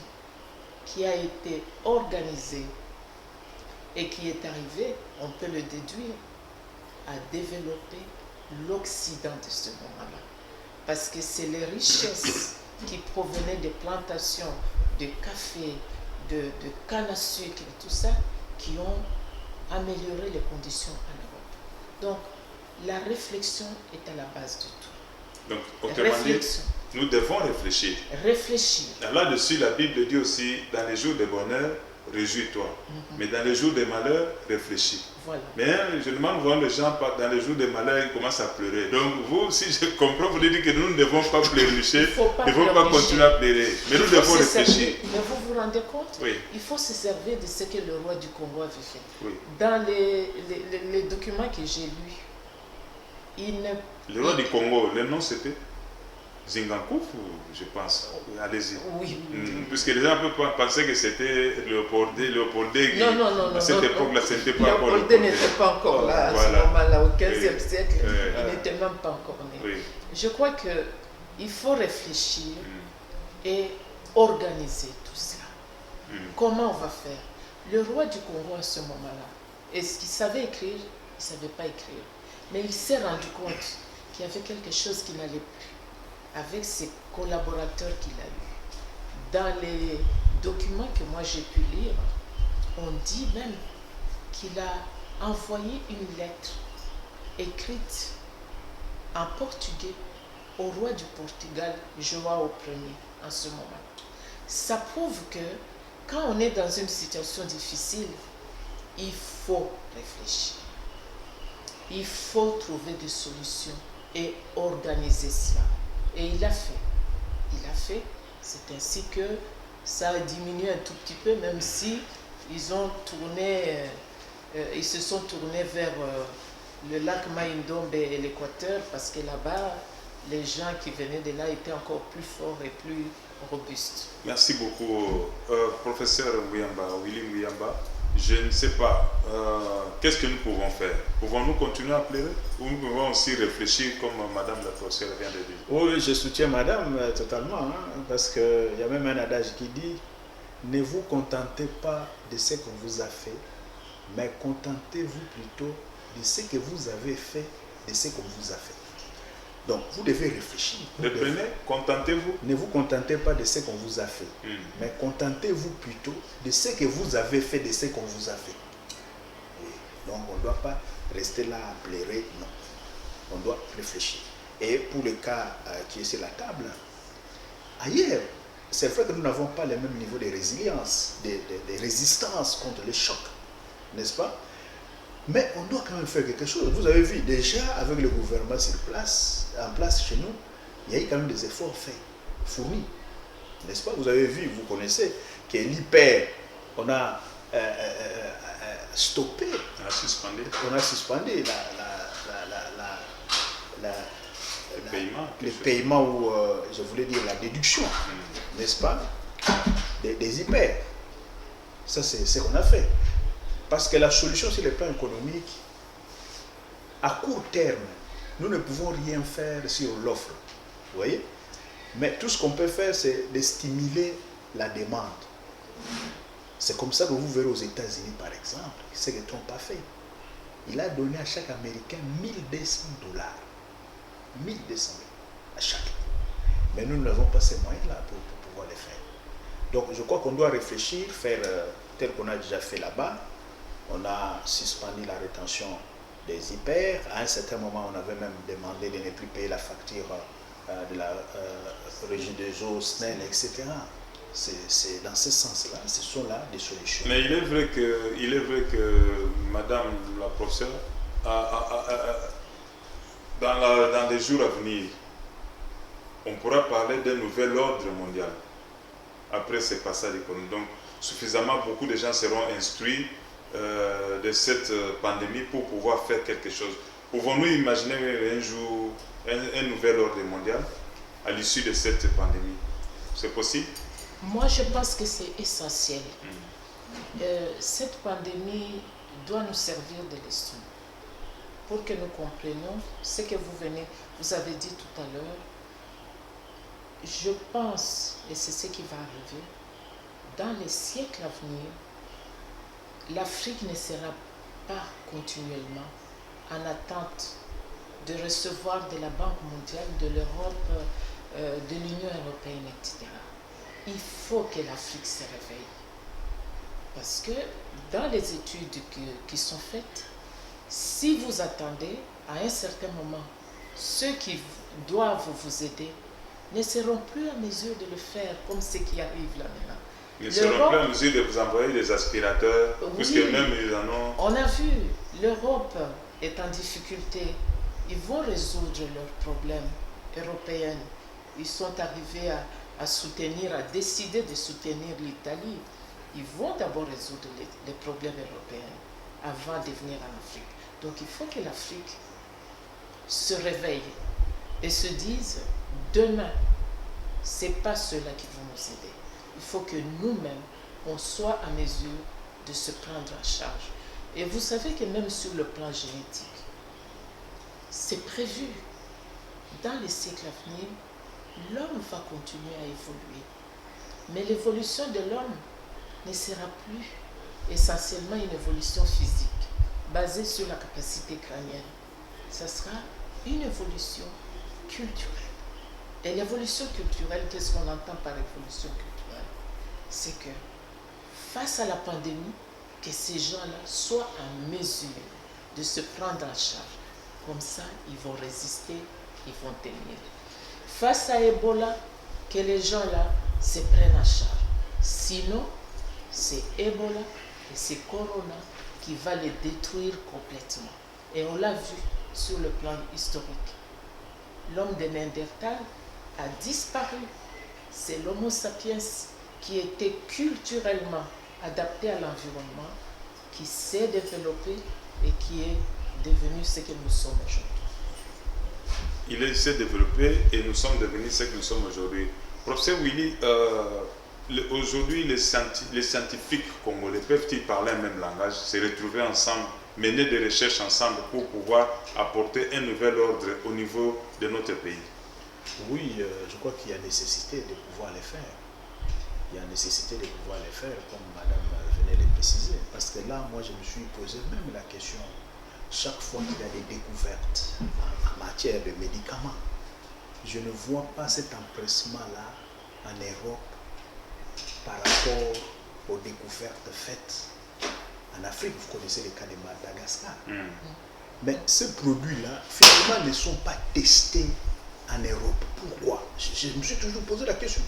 qui a été organisée et qui est arrivée, on peut le déduire, à développer l'Occident de ce moment-là. Parce que c'est les richesses qui provenaient des plantations de café, de canne à sucre et tout ça, qui ont amélioré les conditions en Europe. Donc, la réflexion est à la base de tout. Donc, autrement dit, nous devons réfléchir. Réfléchir. Là-dessus, la Bible dit aussi, dans les jours de bonheur, réjouis-toi. Mais dans les jours de malheur, réfléchis. Voilà. Mais je demande voir les gens, dans les jours de malheur, ils commencent à pleurer. Donc vous, si je comprends, vous dites que nous ne devons pas pleurnicher, nous ne devons pas continuer à pleurer. Mais nous devons réfléchir. Mais vous vous rendez compte? Oui. Il faut se servir de ce que le roi du Congo avait fait. Oui. Dans les documents que j'ai lus, le roi du Congo, le nom c'était Zingankouf, je pense. Allez-y. Oui. Puisque les gens peuvent penser que c'était Léopoldé. Non. À cette époque-là, ce n'était pas encore Léopoldé n'était pas encore là, à ce moment-là, au XVe siècle. Il n'était même pas encore né. Oui. Je crois qu'il faut réfléchir et organiser tout cela. Comment on va faire? Le roi du Congo à ce moment-là, est-ce qu'il savait écrire? Il ne savait pas écrire. Mais il s'est rendu compte qu'il y avait quelque chose qui n'allait plus avec ses collaborateurs qu'il a eus. Dans les documents que moi j'ai pu lire, on dit même qu'il a envoyé une lettre écrite en portugais au roi du Portugal, João I, en ce moment. Ça prouve que quand on est dans une situation difficile, il faut réfléchir. Il faut trouver des solutions et organiser cela. Et il l'a fait. Il l'a fait. C'est ainsi que ça a diminué un tout petit peu, même si ils ont tourné, ils se sont tournés vers le lac Maïndombe et l'Équateur, parce que là-bas, les gens qui venaient de là étaient encore plus forts et plus robustes. Merci beaucoup, professeur Willy Muyamba. Je ne sais pas, qu'est-ce que nous pouvons faire? Pouvons-nous continuer à pleurer ou nous pouvons aussi réfléchir comme madame la professeure vient de dire? Oui, je soutiens madame totalement, parce qu'il y a même un adage qui dit « Ne vous contentez pas de ce qu'on vous a fait, mais contentez-vous plutôt de ce que vous avez fait, de ce qu'on vous a fait. » Donc, vous devez réfléchir. Reprenez, contentez-vous. Ne vous contentez pas de ce qu'on vous a fait, mais contentez-vous plutôt de ce que vous avez fait, de ce qu'on vous a fait. Et donc, on ne doit pas rester là à pleurer, non. On doit réfléchir. Et pour le cas qui est sur la table, ailleurs, c'est vrai que nous n'avons pas le même niveau de résilience, de résistance contre les chocs, n'est-ce pas? Mais on doit quand même faire quelque chose. Vous avez vu, déjà, avec le gouvernement en place chez nous, il y a eu quand même des efforts faits, fournis. N'est-ce pas? Vous avez vu, vous connaissez, que l'hyper, on a stoppé. On a suspendu. On a suspendu les paiements ou, je voulais dire, la déduction, n'est-ce pas? Des hyper. Ça, c'est ce qu'on a fait. Parce que la solution sur le plan économique, à court terme, nous ne pouvons rien faire sur l'offre. Vous voyez? Mais tout ce qu'on peut faire, c'est de stimuler la demande. C'est comme ça que vous verrez aux États-Unis, par exemple, ce que Trump a fait. Il a donné à chaque Américain $1200. 1200 à chacun. Mais nous n'avons pas ces moyens-là pour pouvoir les faire. Donc, je crois qu'on doit réfléchir, faire tel qu'on a déjà fait là-bas. On a suspendu la rétention des hyper. À un certain moment, on avait même demandé de ne plus payer la facture de la régie des eaux, SNEL, etc. C'est dans ce sens-là, ce sont là des solutions. Mais il est vrai que Madame la professeure, dans les jours à venir, on pourra parler d'un nouvel ordre mondial après ces passages économiques. Donc, suffisamment, beaucoup de gens seront instruits de cette pandémie pour pouvoir faire quelque chose. Pouvons-nous imaginer un jour un nouvel ordre mondial à l'issue de cette pandémie? C'est possible? Moi, je pense que c'est essentiel. Cette pandémie doit nous servir de leçon pour que nous comprenions ce que vous avez dit tout à l'heure. Je pense, et c'est ce qui va arriver, dans les siècles à venir, l'Afrique ne sera pas continuellement en attente de recevoir de la Banque mondiale, de l'Europe, de l'Union européenne, etc. Il faut que l'Afrique se réveille. Parce que dans les études qui sont faites, si vous attendez, à un certain moment, ceux qui doivent vous aider ne seront plus en mesure de le faire comme ce qui arrive là maintenant. Ils ne seront plus en mesure de vous envoyer des aspirateurs, oui, puisque même ils en ont... On a vu, l'Europe est en difficulté. Ils vont résoudre leurs problèmes européens. Ils sont arrivés à soutenir, à décider de soutenir l'Italie. Ils vont d'abord résoudre les problèmes européens avant de venir en Afrique. Donc il faut que l'Afrique se réveille et se dise, demain, ce n'est pas ceux-là qui vont nous aider. Il faut que nous-mêmes, on soit en mesure de se prendre en charge. Et vous savez que même sur le plan génétique, c'est prévu. Dans les siècles à venir, l'homme va continuer à évoluer. Mais l'évolution de l'homme ne sera plus essentiellement une évolution physique, basée sur la capacité crânienne. Ça sera une évolution culturelle. Et l'évolution culturelle, qu'est-ce qu'on entend par évolution culturelle? C'est que face à la pandémie, que ces gens-là soient en mesure de se prendre en charge. Comme ça, ils vont résister, ils vont tenir. Face à Ebola, que les gens-là se prennent en charge. Sinon, c'est Ebola et c'est Corona qui va les détruire complètement. Et on l'a vu sur le plan historique. L'homme de Néandertal a disparu. C'est l'Homo sapiens qui était culturellement adapté à l'environnement, qui s'est développé et qui est devenu ce que nous sommes aujourd'hui. Il s'est développé et nous sommes devenus ce que nous sommes aujourd'hui. Professeur Willy, aujourd'hui les scientifiques congolais peuvent-ils parler un même langage, se retrouver ensemble, mener des recherches ensemble pour pouvoir apporter un nouvel ordre au niveau de notre pays? Oui, je crois qu'il y a nécessité de pouvoir les faire. Il y a nécessité de pouvoir les faire, comme Madame venait de le préciser. Parce que là, moi, je me suis posé même la question, chaque fois qu'il y a des découvertes en matière de médicaments, je ne vois pas cet empressement-là en Europe par rapport aux découvertes faites en Afrique. Vous connaissez le cas de Madagascar. Mais ces produits-là, finalement, ne sont pas testés en Europe. Pourquoi? Je me suis toujours posé la question.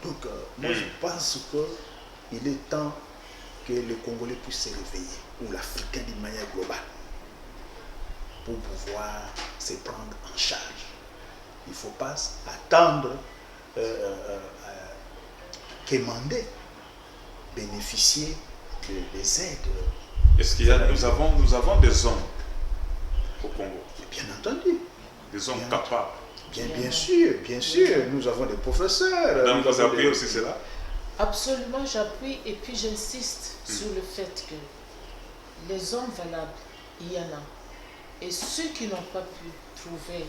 Donc, moi, je pense qu'il est temps que les Congolais puissent se réveiller, ou l'Africain d'une manière globale, pour pouvoir se prendre en charge. Il ne faut pas attendre, quémander, bénéficier des aides. Est-ce qu'il y a, nous avons des hommes au Congo? Bien entendu. Des hommes capables. Bien sûr, nous avons des professeurs. Madame, vous appuyez aussi cela? Absolument, j'appuie et puis j'insiste sur le fait que les hommes valables, il y en a. Et ceux qui n'ont pas pu trouver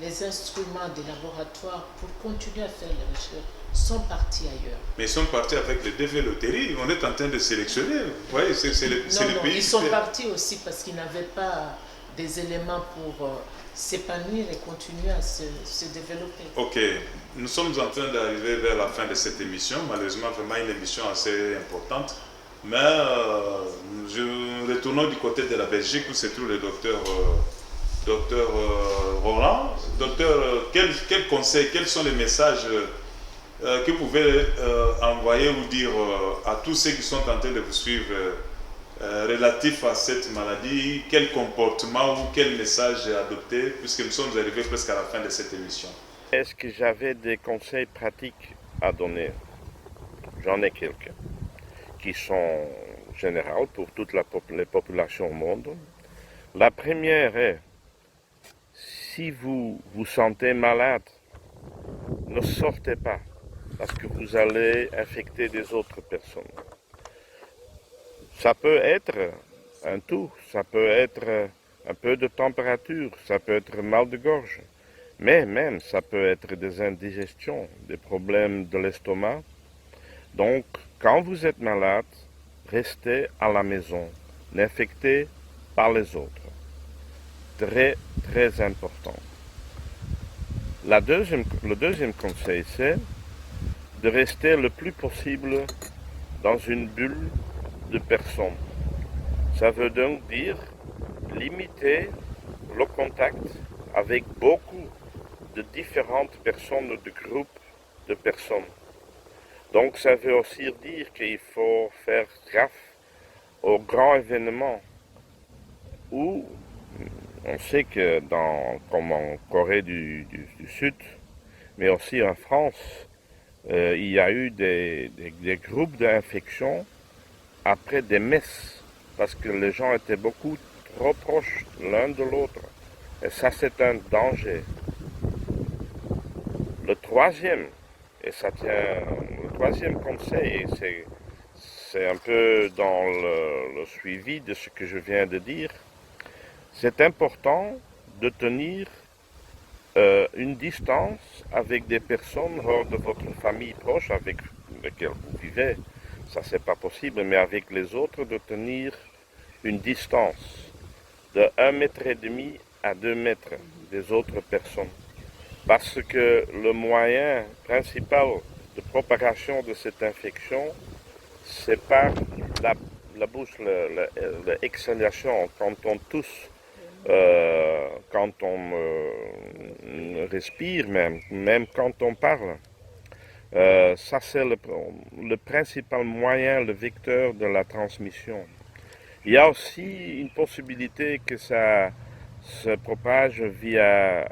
les instruments des laboratoires pour continuer à faire les recherches sont partis ailleurs. Mais ils sont partis avec le développerie. On est en train de sélectionner. Vous voyez, c'est le pays. Ils sont partis aussi parce qu'ils n'avaient pas des éléments pour s'épanouir et continuer à se développer. Ok, nous sommes en train d'arriver vers la fin de cette émission. Malheureusement, vraiment une émission assez importante. Mais retournons du côté de la Belgique où se trouve le docteur Roland. Docteur, quel conseil, quels sont les messages que vous pouvez envoyer ou dire à tous ceux qui sont en train de vous suivre relatifs à cette maladie? Quel comportement ou quel message adopter, puisque nous sommes arrivés presque à la fin de cette émission? Est-ce que j'avais des conseils pratiques à donner? J'en ai quelques qui sont généraux pour toutes les populations au monde. La première est, si vous vous sentez malade, ne sortez pas parce que vous allez infecter des autres personnes. Ça peut être un tout, ça peut être un peu de température, ça peut être mal de gorge, mais même ça peut être des indigestions, des problèmes de l'estomac. Donc, quand vous êtes malade, restez à la maison, n'infectez pas les autres. Très, très important. Le deuxième conseil, c'est de rester le plus possible dans une bulle de personnes. Ça veut donc dire limiter le contact avec beaucoup de différentes personnes, de groupes de personnes. Donc ça veut aussi dire qu'il faut faire gaffe aux grands événements où on sait que comme en Corée du Sud, mais aussi en France, il y a eu des groupes d'infection après des messes, parce que les gens étaient beaucoup trop proches l'un de l'autre. Et ça, c'est un danger. Le troisième conseil, c'est un peu dans le suivi de ce que je viens de dire. C'est important de tenir une distance avec des personnes hors de votre famille proche avec lesquelles vous vivez. Ça, c'est pas possible, mais avec les autres, de tenir une distance de 1,5 mètre à 2 mètres des autres personnes. Parce que le moyen principal de propagation de cette infection, c'est par la bouche, l'exhalation, quand on tousse, quand on respire même quand on parle. Ça, c'est le principal moyen, le vecteur de la transmission. Il y a aussi une possibilité que ça se propage via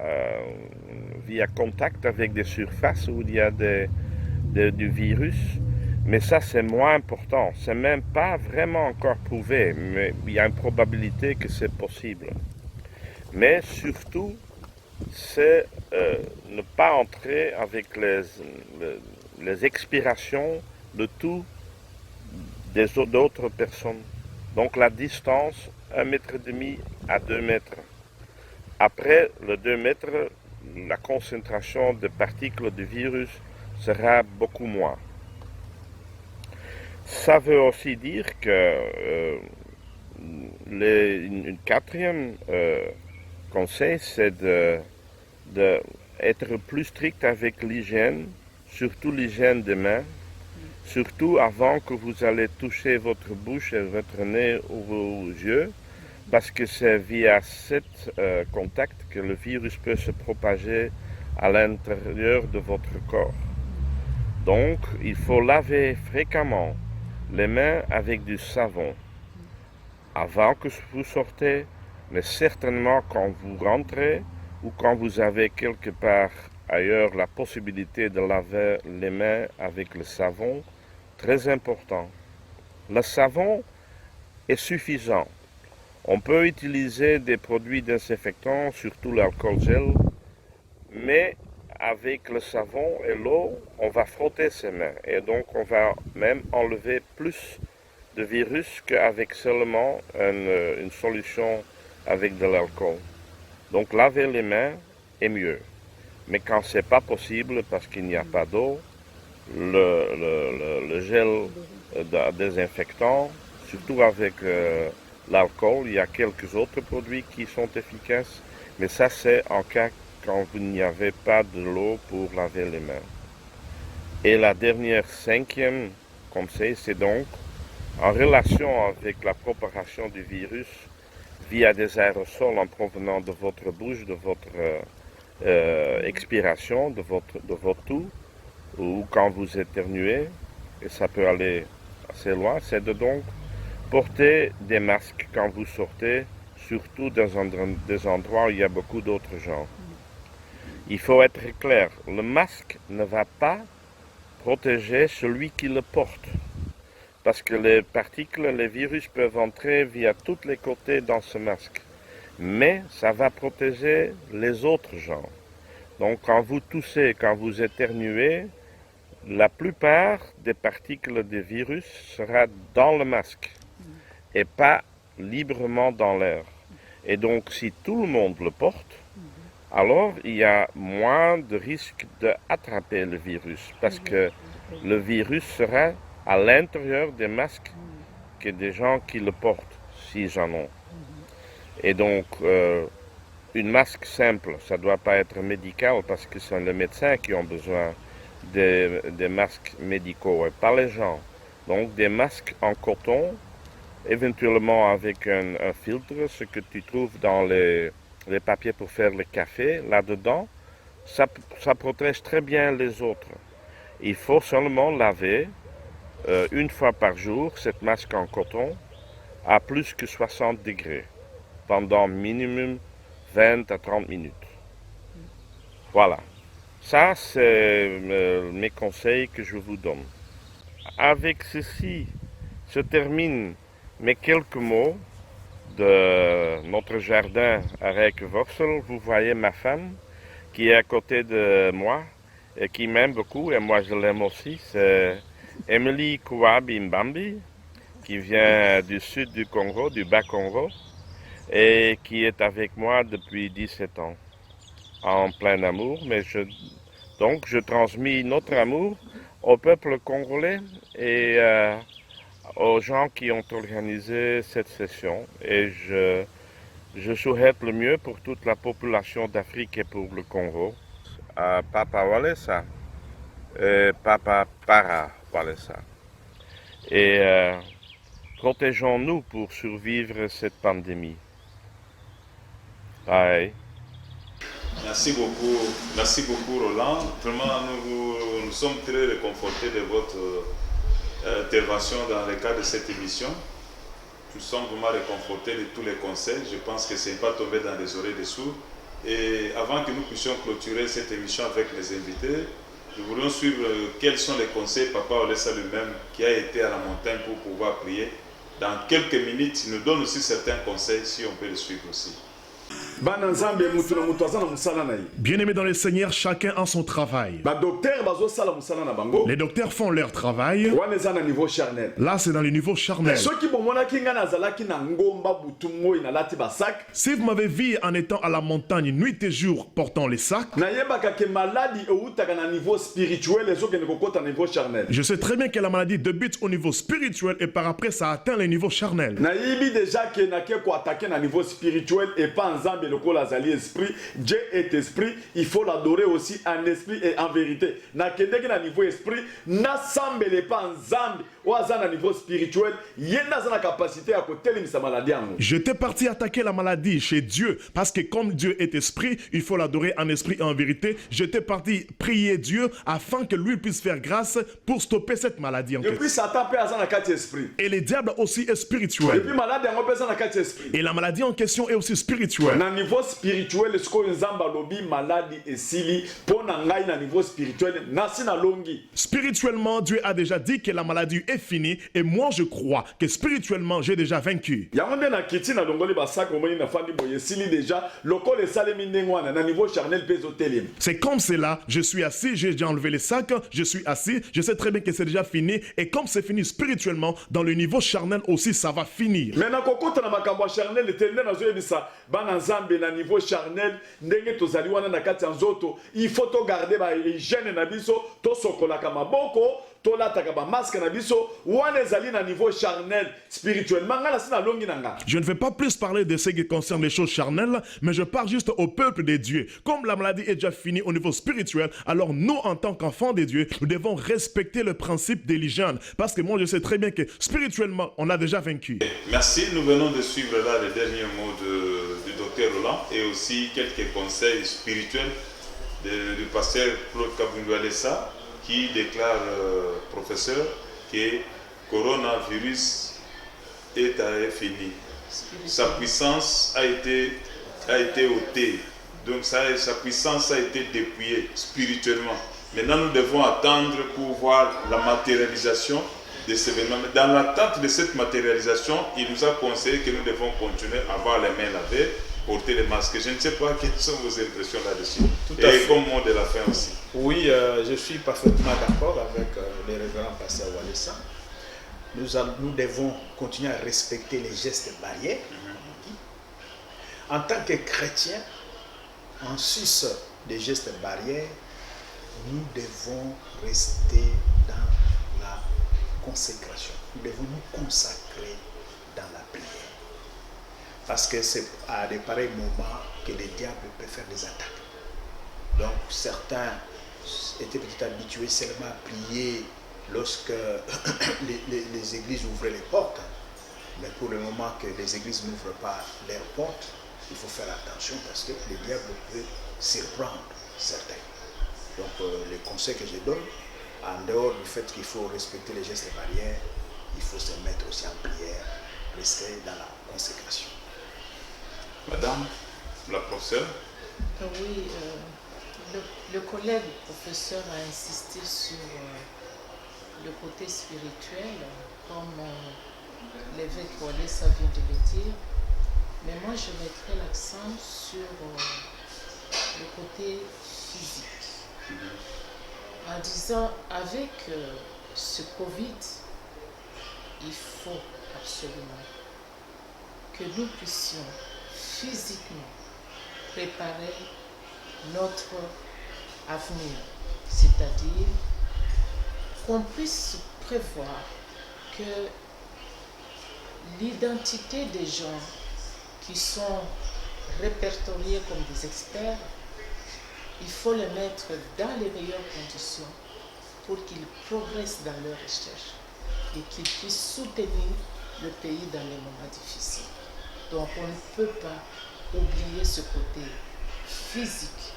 contact avec des surfaces où il y a du virus, mais ça c'est moins important. C'est même pas vraiment encore prouvé, mais il y a une probabilité que c'est possible. Mais surtout, c'est ne pas entrer avec les expirations de tout d'autres personnes. Donc la distance, 1,5 mètre à 2 mètres. Après le 2 mètres, la concentration de particules de virus sera beaucoup moins. Ça veut aussi dire que un quatrième conseil, c'est d'être plus strict avec l'hygiène, surtout l'hygiène des mains, surtout avant que vous allez toucher votre bouche et votre nez ou vos yeux, parce que c'est via cet contact que le virus peut se propager à l'intérieur de votre corps. Donc, il faut laver fréquemment les mains avec du savon avant que vous sortez, mais certainement quand vous rentrez ou quand vous avez quelque part ailleurs la possibilité de laver les mains avec le savon, très important. Le savon est suffisant. On peut utiliser des produits désinfectants, surtout l'alcool gel, mais avec le savon et l'eau, on va frotter ses mains et donc on va même enlever plus de virus qu'avec seulement une solution avec de l'alcool. Donc laver les mains est mieux. Mais quand c'est pas possible parce qu'il n'y a pas d'eau, le gel désinfectant, surtout avec l'alcool, il y a quelques autres produits qui sont efficaces, mais ça c'est en cas quand vous n'y avez pas de l'eau pour laver les mains. Et la dernière, 5e conseil, c'est donc En relation avec la propagation du virus via des aérosols en provenant de votre bouche, de votre expiration, de votre toux, ou quand vous éternuez, et ça peut aller assez loin, c'est de donc porter des masques quand vous sortez, surtout dans des endroits où il y a beaucoup d'autres gens. Il faut être clair, le masque ne va pas protéger celui qui le porte. Parce que les particules, les virus peuvent entrer via tous les côtés dans ce masque. Mais ça va protéger les autres gens. Donc quand vous toussez, quand vous éternuez, la plupart des particules des virus sera dans le masque et pas librement dans l'air. Et donc si tout le monde le porte, alors il y a moins de risque d'attraper le virus parce que le virus sera à l'intérieur des masques que des gens qui le portent, s'ils en ont. Et donc, une masque simple, ça ne doit pas être médical parce que ce sont les médecins qui ont besoin des masques médicaux et pas les gens. Donc, des masques en coton, éventuellement avec un filtre, ce que tu trouves dans les papiers pour faire le café, là-dedans, ça protège très bien les autres. Il faut seulement laver une fois par jour cette masque en coton à plus que 60 degrés pendant minimum 20 à 30 minutes. Voilà. Ça, c'est mes conseils que je vous donne. Avec ceci, se terminent mes quelques mots de notre jardin à Rijkevorsel. Vous voyez ma femme qui est à côté de moi et qui m'aime beaucoup et moi je l'aime aussi. C'est Emily Kouabi-Mbambi, qui vient du sud du Congo, du Bas-Congo, et qui est avec moi depuis 17 ans, en plein amour. Mais donc je transmets notre amour au peuple congolais et aux gens qui ont organisé cette session. Et je souhaite le mieux pour toute la population d'Afrique et pour le Congo. Papa Walesa et Papa Para. Voilà ça. Et protégeons-nous pour survivre cette pandémie. Bye. Merci beaucoup Roland. Vraiment, nous sommes très réconfortés de votre intervention dans le cadre de cette émission. Nous sommes vraiment réconfortés de tous les conseils. Je pense que ce n'est pas tombé dans les oreilles des sourds. Et avant que nous puissions clôturer cette émission avec les invités, nous voulons suivre quels sont les conseils Papa Walesa lui-même qui a été à la montagne pour pouvoir prier. Dans quelques minutes, il nous donne aussi certains conseils si on peut les suivre aussi. Bien-aimés dans le Seigneur, chacun a son travail. Les docteurs font leur travail. Là, c'est dans le niveau charnel. Si vous m'avez vu en étant à la montagne nuit et jour portant les sacs, je sais très bien que la maladie débute au niveau spirituel et par après ça atteint le niveau charnel. Esprit, Dieu est esprit, il faut l'adorer aussi en esprit et en vérité. Na kendeki na niveau esprit, na sambele pas en zambi, ou à niveau spirituel, yenda zana capacité à côté de sa maladie. J'étais parti attaquer la maladie chez Dieu parce que comme Dieu est esprit, il faut l'adorer en esprit et en vérité. J'étais parti prier Dieu afin que lui puisse faire grâce pour stopper cette maladie. Et puis Satan peut avoir un esprit. Et le diable aussi est spirituel. Et puis maladie en peut avoir un esprit. Et la maladie en question est aussi spirituelle. Na niveau spirituel, ce qu'on zamba lobi maladie et sili pour n'angai na niveau spirituel nasi na longi. Spirituellement, Dieu a déjà dit que la maladie est finie et moi je crois que spirituellement j'ai déjà vaincu. Yangonde na kiti na dongoli basaka omoni na fandi boye sili déjà lokole salemi ndengwana na niveau charnel peso telim. C'est comme cela, je suis assis, j'ai déjà enlevé les sacs, je suis assis, je sais très bien que c'est déjà fini et comme c'est fini spirituellement, dans le niveau charnel aussi ça va finir. Mais na kokota na makambo charnel etende na zo ebisa bana nzambe nzambe na niveau charnel ndenge tozali wana na kati ya nzoto il faut to garder ba hygiène na biso to sokolaka maboko to lataka ba masque na biso wana ezali na niveau charnel spirituellement ngala sina longi nanga. Je ne vais pas plus parler de ce qui concerne les choses charnelles, mais je parle juste au peuple de Dieu. Comme la maladie est déjà finie au niveau spirituel, alors nous, en tant qu'enfants de Dieu, nous devons respecter le principe de l'hygiène. Parce que moi, je sais très bien que spirituellement, on a déjà vaincu. Merci. Nous venons de suivre là les derniers mots du docteur Roland et aussi quelques conseils spirituels du pasteur Claude Kabundu Alessa qui déclare, professeur, que coronavirus est fini. Sa puissance a été ôtée. Donc sa puissance a été dépouillée spirituellement. Maintenant, nous devons attendre pour voir la matérialisation de ces événements. Dans l'attente de cette matérialisation, il nous a conseillé que nous devons continuer à avoir les mains lavées, porter les masques. Je ne sais pas quelles sont vos impressions là-dessus. Et comme mot de la fin aussi. Oui, je suis parfaitement d'accord avec les révérends pasteurs Walesa. Nous devons continuer à respecter les gestes barrières. En tant que chrétiens, en sus des gestes barrières, nous devons rester dans la consécration. Nous devons nous consacrer dans la prière. Parce que c'est à des pareils moments que le diable peut faire des attaques. Donc certains étaient peut-être habitués seulement à prier lorsque les églises ouvraient les portes. Mais pour le moment que les églises n'ouvrent pas leurs portes, il faut faire attention parce que le diable peut surprendre certains. Donc les conseils que je donne, en dehors du fait qu'il faut respecter les gestes barrières, il faut se mettre aussi en prière, rester dans la consécration. Madame la professeure. Oui, le collègue professeur a insisté sur le côté spirituel, comme l'évêque Walesa vient de le dire. Mais moi, je mettrai l'accent sur le côté physique. En disant, avec ce Covid, il faut absolument que nous puissions physiquement préparer notre avenir. C'est-à-dire qu'on puisse prévoir que l'identité des gens qui sont répertoriés comme des experts, il faut les mettre dans les meilleures conditions pour qu'ils progressent dans leurs recherches et qu'ils puissent soutenir le pays dans les moments difficiles. Donc on ne peut pas oublier ce côté physique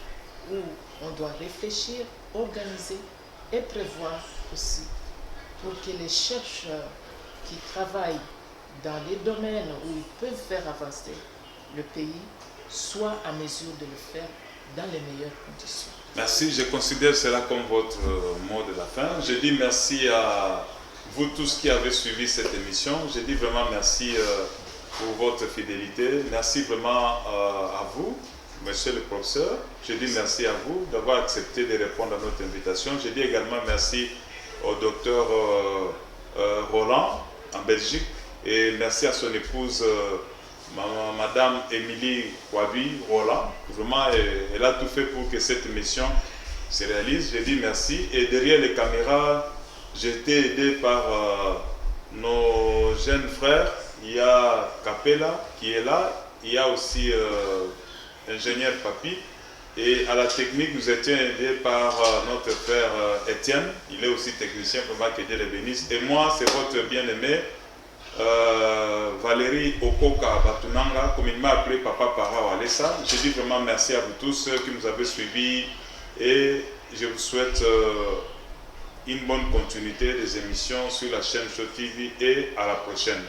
où on doit réfléchir, organiser et prévoir aussi pour que les chercheurs qui travaillent dans les domaines où ils peuvent faire avancer le pays soient à mesure de le faire dans les meilleures conditions. Merci, je considère cela comme votre mot de la fin. Je dis merci à vous tous qui avez suivi cette émission. Je dis vraiment merci pour votre fidélité. Merci vraiment à vous, monsieur le professeur. Je dis merci à vous d'avoir accepté de répondre à notre invitation. Je dis également merci au docteur Roland en Belgique et merci à son épouse Madame Émilie Wabi Roland. Vraiment, elle a tout fait pour que cette émission se réalise. Je dis merci. Et derrière les caméras, j'ai été aidé par nos jeunes frères. Il y a Capella qui est là. Il y a aussi ingénieur Papi. Et à la technique, nous étions aidés par notre frère Étienne. Il est aussi technicien, vraiment que Dieu le bénisse. Et moi, c'est votre bien-aimé, Valérie Okoka Batunanga, comme il m'a appelé Papa Para Walesa. Je dis vraiment merci à vous tous qui nous avez suivis et je vous souhaite une bonne continuité des émissions sur la chaîne Show TV et à la prochaine.